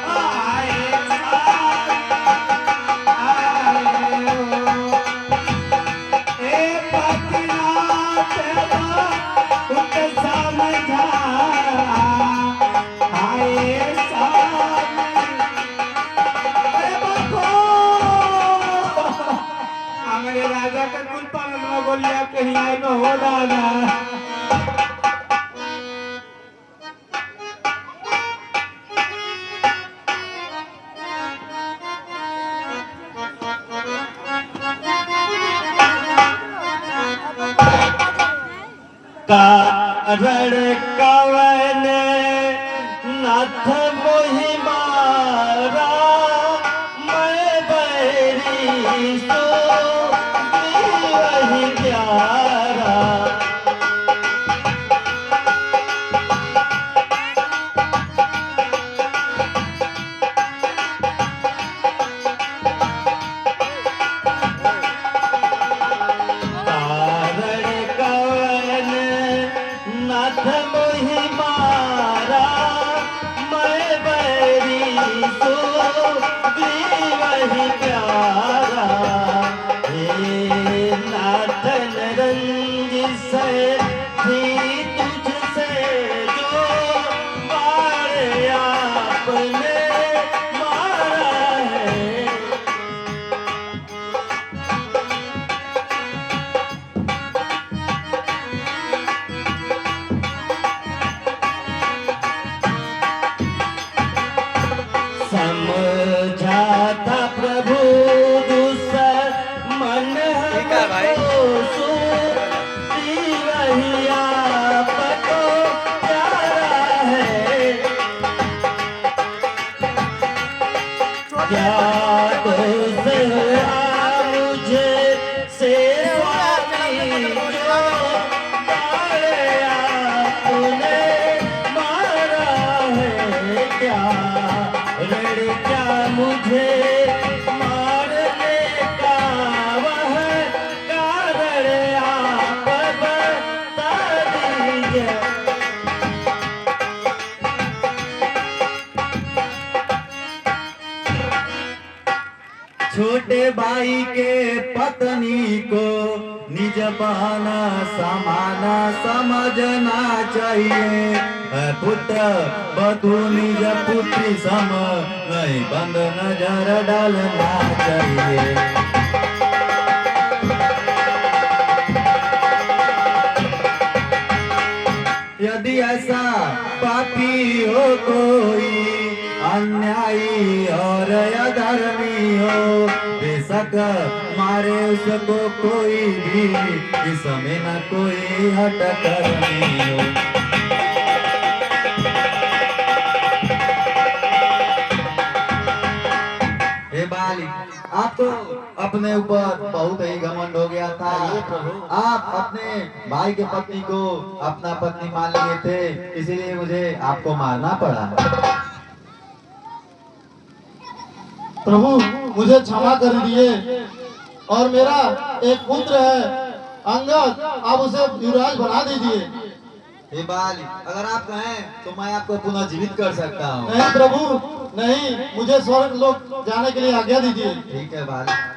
राजा का कुल पालन बोलिया कहीं आए न हो दादा कारण कवन नाथ मोहि मारा मैं बैरी सो वही प्यारा नाथ मोहि मारा मैं बैरी सो वही प्यारा हे नाथ रंजिश थी तुझसे जो बार आपने मारा है समझाता प्रभु दूसर मन वही आपको प्यारा है क्या दोष मुझे से आपने मारा है क्या क्या मुझे मारने का वह कारण आप बता दीजिए छोटे भाई के पत्नी को निज बहना समाना समझना चाहिए पुत्र बधू निज पुत्री सम नहीं बंद नजर डालना चाहिए यदि ऐसा पापी हो कोई अन्यायी और अधर्मी हो बेशक मारे उसको कोई भी इसमें न कोई हटकर नहीं हो हे बाली आप तो अपने ऊपर बहुत ही घमंड हो गया था आप अपने भाई के पत्नी को अपना पत्नी मान लिए थे इसीलिए मुझे आपको मारना पड़ा प्रभु मुझे क्षमा कर दिए और मेरा एक पुत्र है अंगद आप उसे युवराज बना दीजिए हे बाली अगर आप कहें तो मैं आपको पुनः जीवित कर सकता हूँ नहीं प्रभु नहीं मुझे स्वर्ग लोक जाने के लिए आज्ञा दीजिए ठीक है बाली